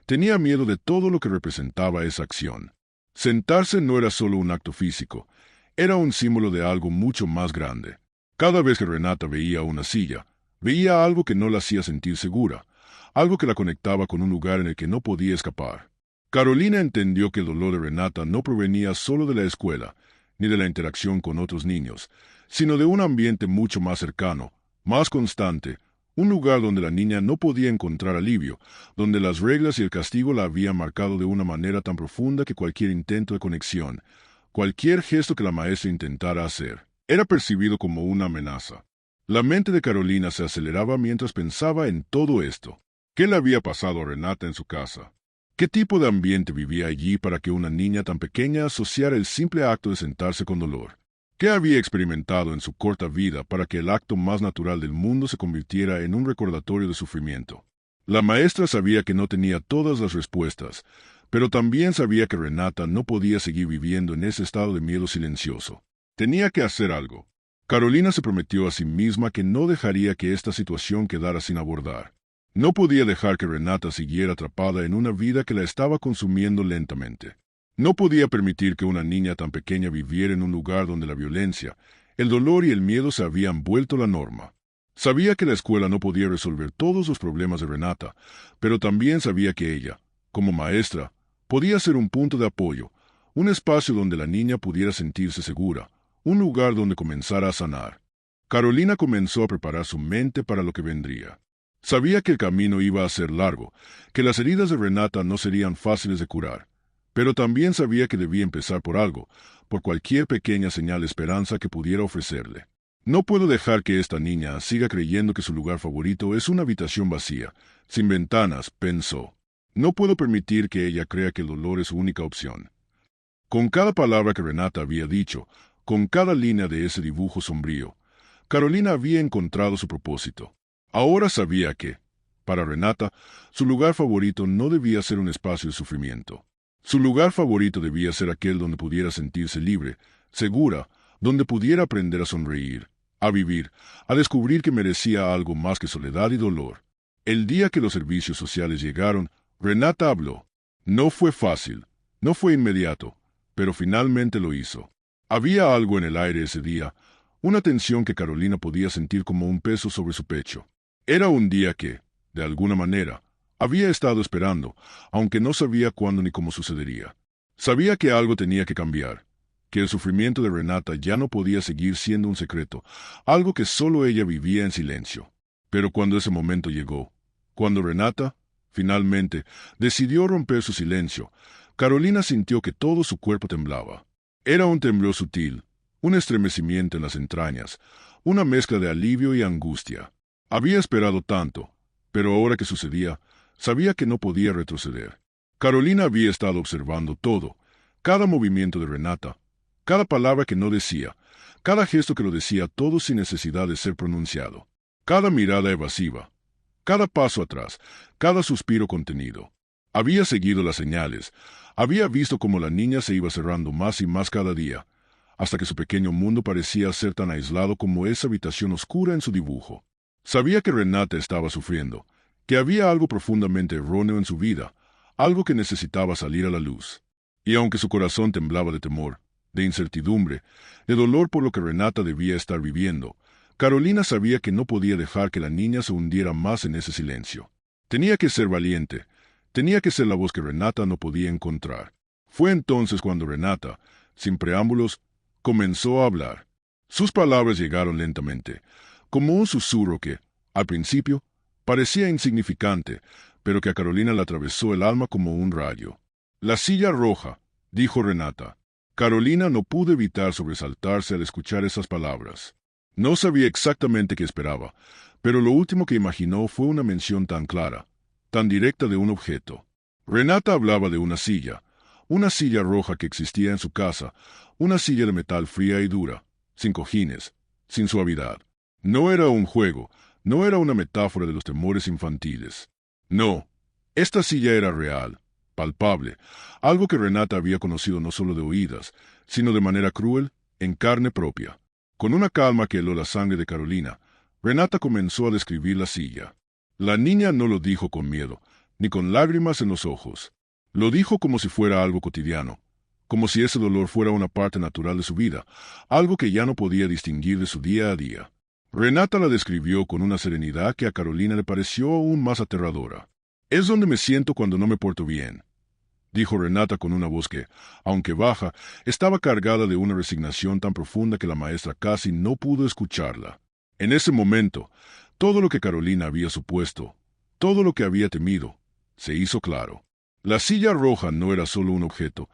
tenía miedo de todo lo que representaba esa acción. Sentarse no era solo un acto físico, era un símbolo de algo mucho más grande. Cada vez que Renata veía una silla, veía algo que no la hacía sentir segura, algo que la conectaba con un lugar en el que no podía escapar. Carolina entendió que el dolor de Renata no provenía solo de la escuela, ni de la interacción con otros niños, sino de un ambiente mucho más cercano, más constante, un lugar donde la niña no podía encontrar alivio, donde las reglas y el castigo la habían marcado de una manera tan profunda que cualquier intento de conexión, cualquier gesto que la maestra intentara hacer, era percibido como una amenaza. La mente de Carolina se aceleraba mientras pensaba en todo esto. ¿Qué le había pasado a Renata en su casa? ¿Qué tipo de ambiente vivía allí para que una niña tan pequeña asociara el simple acto de sentarse con dolor? ¿Qué había experimentado en su corta vida para que el acto más natural del mundo se convirtiera en un recordatorio de sufrimiento? La maestra sabía que no tenía todas las respuestas, pero también sabía que Renata no podía seguir viviendo en ese estado de miedo silencioso. Tenía que hacer algo. Carolina se prometió a sí misma que no dejaría que esta situación quedara sin abordar. No podía dejar que Renata siguiera atrapada en una vida que la estaba consumiendo lentamente. No podía permitir que una niña tan pequeña viviera en un lugar donde la violencia, el dolor y el miedo se habían vuelto la norma. Sabía que la escuela no podía resolver todos los problemas de Renata, pero también sabía que ella, como maestra, podía ser un punto de apoyo, un espacio donde la niña pudiera sentirse segura, un lugar donde comenzara a sanar. Carolina comenzó a preparar su mente para lo que vendría. Sabía que el camino iba a ser largo, que las heridas de Renata no serían fáciles de curar, pero también sabía que debía empezar por algo, por cualquier pequeña señal de esperanza que pudiera ofrecerle. No puedo dejar que esta niña siga creyendo que su lugar favorito es una habitación vacía, sin ventanas, pensó. No puedo permitir que ella crea que el dolor es su única opción. Con cada palabra que Renata había dicho, con cada línea de ese dibujo sombrío, Carolina había encontrado su propósito. Ahora sabía que, para Renata, su lugar favorito no debía ser un espacio de sufrimiento. Su lugar favorito debía ser aquel donde pudiera sentirse libre, segura, donde pudiera aprender a sonreír, a vivir, a descubrir que merecía algo más que soledad y dolor. El día que los servicios sociales llegaron, Renata habló. No fue fácil, no fue inmediato, pero finalmente lo hizo. Había algo en el aire ese día, una tensión que Carolina podía sentir como un peso sobre su pecho. Era un día que, de alguna manera, había estado esperando, aunque no sabía cuándo ni cómo sucedería. Sabía que algo tenía que cambiar, que el sufrimiento de Renata ya no podía seguir siendo un secreto, algo que solo ella vivía en silencio. Pero cuando ese momento llegó, cuando Renata, finalmente, decidió romper su silencio, Carolina sintió que todo su cuerpo temblaba. Era un temblor sutil, un estremecimiento en las entrañas, una mezcla de alivio y angustia. Había esperado tanto, pero ahora que sucedía, sabía que no podía retroceder. Carolina había estado observando todo, cada movimiento de Renata, cada palabra que no decía, cada gesto que lo decía todo sin necesidad de ser pronunciado, cada mirada evasiva, cada paso atrás, cada suspiro contenido. Había seguido las señales, había visto cómo la niña se iba cerrando más y más cada día, hasta que su pequeño mundo parecía ser tan aislado como esa habitación oscura en su dibujo. Sabía que Renata estaba sufriendo, que había algo profundamente erróneo en su vida, algo que necesitaba salir a la luz. Y aunque su corazón temblaba de temor, de incertidumbre, de dolor por lo que Renata debía estar viviendo, Carolina sabía que no podía dejar que la niña se hundiera más en ese silencio. Tenía que ser valiente, tenía que ser la voz que Renata no podía encontrar. Fue entonces cuando Renata, sin preámbulos, comenzó a hablar. Sus palabras llegaron lentamente, como un susurro que, al principio, parecía insignificante, pero que a Carolina le atravesó el alma como un rayo. «La silla roja», dijo Renata. Carolina no pudo evitar sobresaltarse al escuchar esas palabras. No sabía exactamente qué esperaba, pero lo último que imaginó fue una mención tan clara, tan directa de un objeto. Renata hablaba de una silla roja que existía en su casa, una silla de metal fría y dura, sin cojines, sin suavidad. No era un juego, no era una metáfora de los temores infantiles. No, esta silla era real, palpable, algo que Renata había conocido no solo de oídas, sino de manera cruel, en carne propia. Con una calma que heló la sangre de Carolina, Renata comenzó a describir la silla. La niña no lo dijo con miedo, ni con lágrimas en los ojos. Lo dijo como si fuera algo cotidiano, como si ese dolor fuera una parte natural de su vida, algo que ya no podía distinguir de su día a día. Renata la describió con una serenidad que a Carolina le pareció aún más aterradora. «Es donde me siento cuando no me porto bien», dijo Renata con una voz que, aunque baja, estaba cargada de una resignación tan profunda que la maestra casi no pudo escucharla. En ese momento, todo lo que Carolina había supuesto, todo lo que había temido, se hizo claro. La silla roja no era solo un objeto,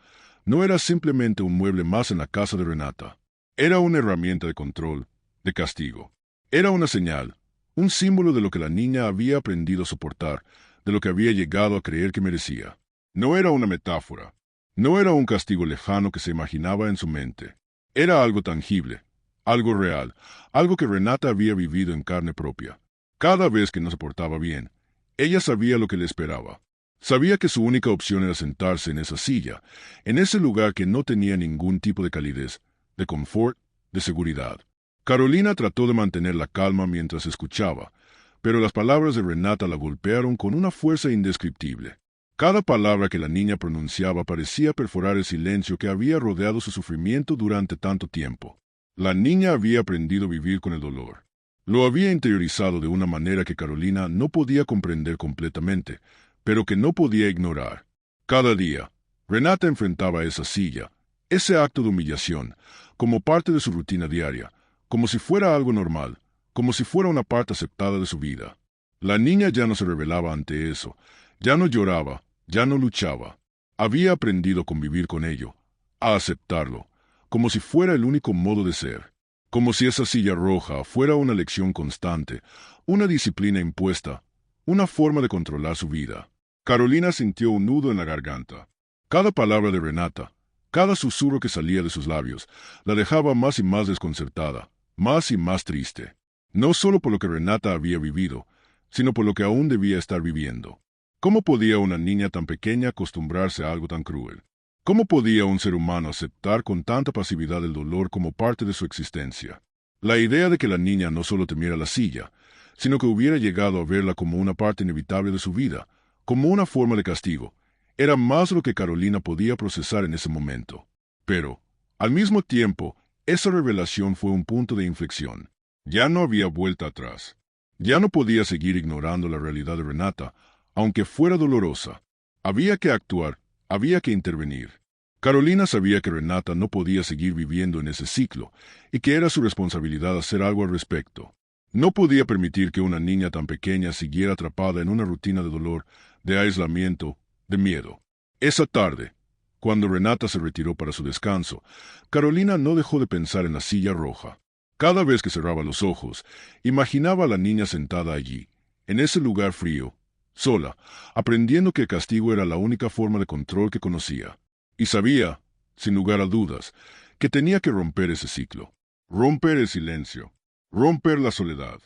no era simplemente un mueble más en la casa de Renata. Era una herramienta de control, de castigo. Era una señal, un símbolo de lo que la niña había aprendido a soportar, de lo que había llegado a creer que merecía. No era una metáfora, no era un castigo lejano que se imaginaba en su mente. Era algo tangible, algo real, algo que Renata había vivido en carne propia. Cada vez que no se portaba bien, ella sabía lo que le esperaba. Sabía que su única opción era sentarse en esa silla, en ese lugar que no tenía ningún tipo de calidez, de confort, de seguridad. Carolina trató de mantener la calma mientras escuchaba, pero las palabras de Renata la golpearon con una fuerza indescriptible. Cada palabra que la niña pronunciaba parecía perforar el silencio que había rodeado su sufrimiento durante tanto tiempo. La niña había aprendido a vivir con el dolor. Lo había interiorizado de una manera que Carolina no podía comprender completamente, pero que no podía ignorar. Cada día, Renata enfrentaba esa silla, ese acto de humillación, como parte de su rutina diaria, como si fuera algo normal, como si fuera una parte aceptada de su vida. La niña ya no se rebelaba ante eso, ya no lloraba, ya no luchaba. Había aprendido a convivir con ello, a aceptarlo, como si fuera el único modo de ser, como si esa silla roja fuera una lección constante, una disciplina impuesta, una forma de controlar su vida. Carolina sintió un nudo en la garganta. Cada palabra de Renata, cada susurro que salía de sus labios, la dejaba más y más desconcertada, más y más triste. No solo por lo que Renata había vivido, sino por lo que aún debía estar viviendo. ¿Cómo podía una niña tan pequeña acostumbrarse a algo tan cruel? ¿Cómo podía un ser humano aceptar con tanta pasividad el dolor como parte de su existencia? La idea de que la niña no solo temiera la silla, sino que hubiera llegado a verla como una parte inevitable de su vida, como una forma de castigo, era más lo que Carolina podía procesar en ese momento. Pero, al mismo tiempo, esa revelación fue un punto de inflexión. Ya no había vuelta atrás. Ya no podía seguir ignorando la realidad de Renata, aunque fuera dolorosa. Había que actuar, había que intervenir. Carolina sabía que Renata no podía seguir viviendo en ese ciclo, y que era su responsabilidad hacer algo al respecto. No podía permitir que una niña tan pequeña siguiera atrapada en una rutina de dolor, de aislamiento, de miedo. Esa tarde, cuando Renata se retiró para su descanso, Carolina no dejó de pensar en la silla roja. Cada vez que cerraba los ojos, imaginaba a la niña sentada allí, en ese lugar frío, sola, aprendiendo que el castigo era la única forma de control que conocía. Y sabía, sin lugar a dudas, que tenía que romper ese ciclo, romper el silencio, romper la soledad.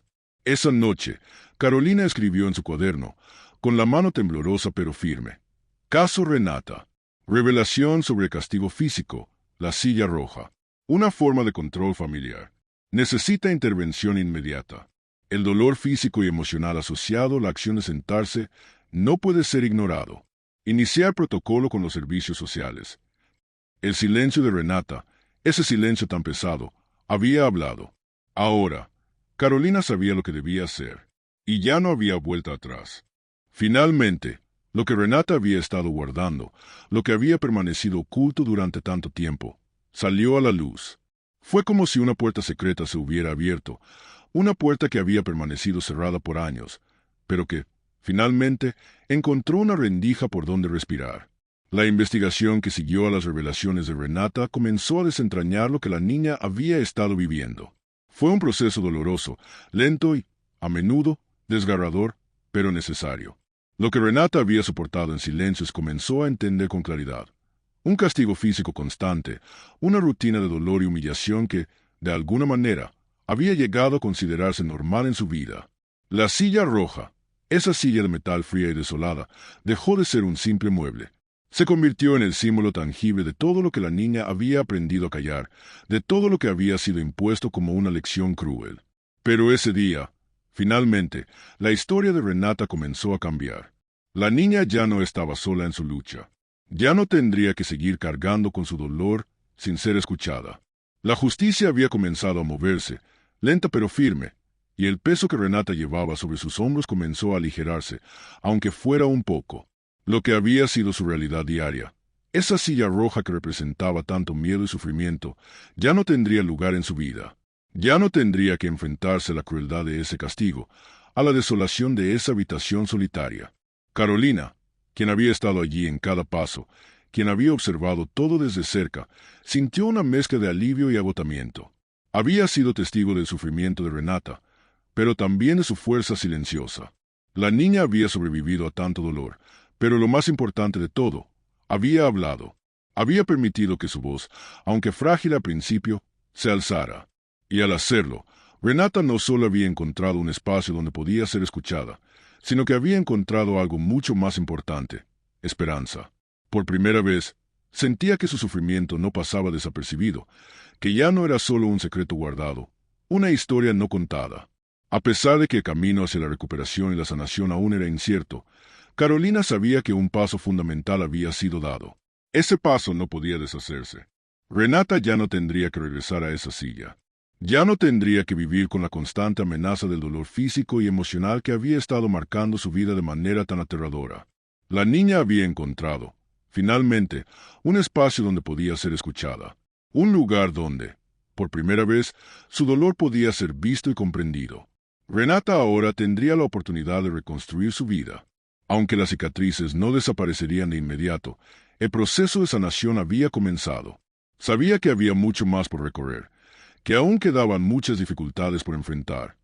Esa noche, Carolina escribió en su cuaderno, con la mano temblorosa pero firme: Caso Renata. Revelación sobre el castigo físico, la silla roja. Una forma de control familiar. Necesita intervención inmediata. El dolor físico y emocional asociado a la acción de sentarse no puede ser ignorado. Iniciar protocolo con los servicios sociales. El silencio de Renata, ese silencio tan pesado, había hablado. Ahora, Carolina sabía lo que debía hacer, y ya no había vuelta atrás. Finalmente, lo que Renata había estado guardando, lo que había permanecido oculto durante tanto tiempo, salió a la luz. Fue como si una puerta secreta se hubiera abierto, una puerta que había permanecido cerrada por años, pero que, finalmente, encontró una rendija por donde respirar. La investigación que siguió a las revelaciones de Renata comenzó a desentrañar lo que la niña había estado viviendo. Fue un proceso doloroso, lento y, a menudo, desgarrador, pero necesario. Lo que Renata había soportado en silencio se comenzó a entender con claridad. Un castigo físico constante, una rutina de dolor y humillación que, de alguna manera, había llegado a considerarse normal en su vida. La silla roja, esa silla de metal fría y desolada, dejó de ser un simple mueble. Se convirtió en el símbolo tangible de todo lo que la niña había aprendido a callar, de todo lo que había sido impuesto como una lección cruel. Pero ese día, finalmente, la historia de Renata comenzó a cambiar. La niña ya no estaba sola en su lucha. Ya no tendría que seguir cargando con su dolor sin ser escuchada. La justicia había comenzado a moverse, lenta pero firme, y el peso que Renata llevaba sobre sus hombros comenzó a aligerarse, aunque fuera un poco. Lo que había sido su realidad diaria, esa silla roja que representaba tanto miedo y sufrimiento, ya no tendría lugar en su vida. Ya no tendría que enfrentarse a la crueldad de ese castigo, a la desolación de esa habitación solitaria. Carolina, quien había estado allí en cada paso, quien había observado todo desde cerca, sintió una mezcla de alivio y agotamiento. Había sido testigo del sufrimiento de Renata, pero también de su fuerza silenciosa. La niña había sobrevivido a tanto dolor, pero lo más importante de todo, había hablado. Había permitido que su voz, aunque frágil al principio, se alzara. Y al hacerlo, Renata no solo había encontrado un espacio donde podía ser escuchada, sino que había encontrado algo mucho más importante: esperanza. Por primera vez, sentía que su sufrimiento no pasaba desapercibido, que ya no era solo un secreto guardado, una historia no contada. A pesar de que el camino hacia la recuperación y la sanación aún era incierto, Carolina sabía que un paso fundamental había sido dado. Ese paso no podía deshacerse. Renata ya no tendría que regresar a esa silla. Ya no tendría que vivir con la constante amenaza del dolor físico y emocional que había estado marcando su vida de manera tan aterradora. La niña había encontrado, finalmente, un espacio donde podía ser escuchada. Un lugar donde, por primera vez, su dolor podía ser visto y comprendido. Renata ahora tendría la oportunidad de reconstruir su vida. Aunque las cicatrices no desaparecerían de inmediato, el proceso de sanación había comenzado. Sabía que había mucho más por recorrer, que aún quedaban muchas dificultades por enfrentar.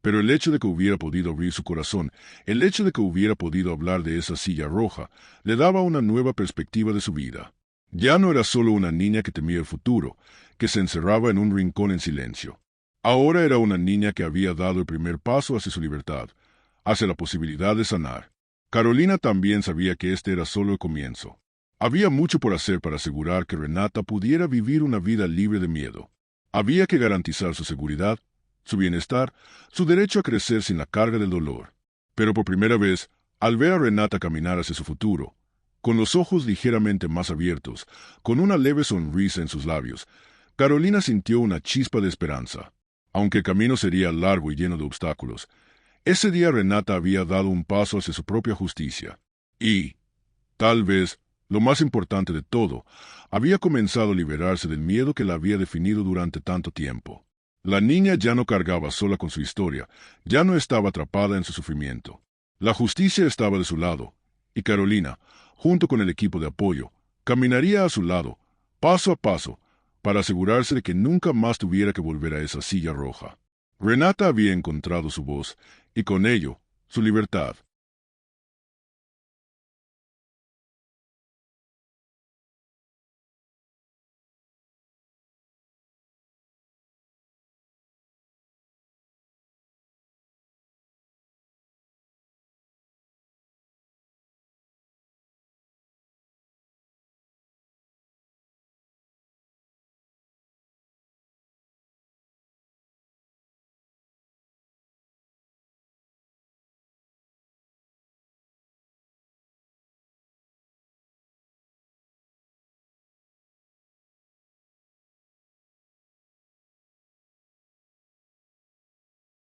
Pero el hecho de que hubiera podido abrir su corazón, el hecho de que hubiera podido hablar de esa silla roja, le daba una nueva perspectiva de su vida. Ya no era solo una niña que temía el futuro, que se encerraba en un rincón en silencio. Ahora era una niña que había dado el primer paso hacia su libertad, hacia la posibilidad de sanar. Carolina también sabía que este era solo el comienzo. Había mucho por hacer para asegurar que Renata pudiera vivir una vida libre de miedo. Había que garantizar su seguridad, su bienestar, su derecho a crecer sin la carga del dolor. Pero por primera vez, al ver a Renata caminar hacia su futuro, con los ojos ligeramente más abiertos, con una leve sonrisa en sus labios, Carolina sintió una chispa de esperanza. Aunque el camino sería largo y lleno de obstáculos, ese día Renata había dado un paso hacia su propia justicia. Y, tal vez, lo más importante de todo, había comenzado a liberarse del miedo que la había definido durante tanto tiempo. La niña ya no cargaba sola con su historia, ya no estaba atrapada en su sufrimiento. La justicia estaba de su lado, y Carolina, junto con el equipo de apoyo, caminaría a su lado, paso a paso, para asegurarse de que nunca más tuviera que volver a esa silla roja. Renata había encontrado su voz, y con ello, su libertad.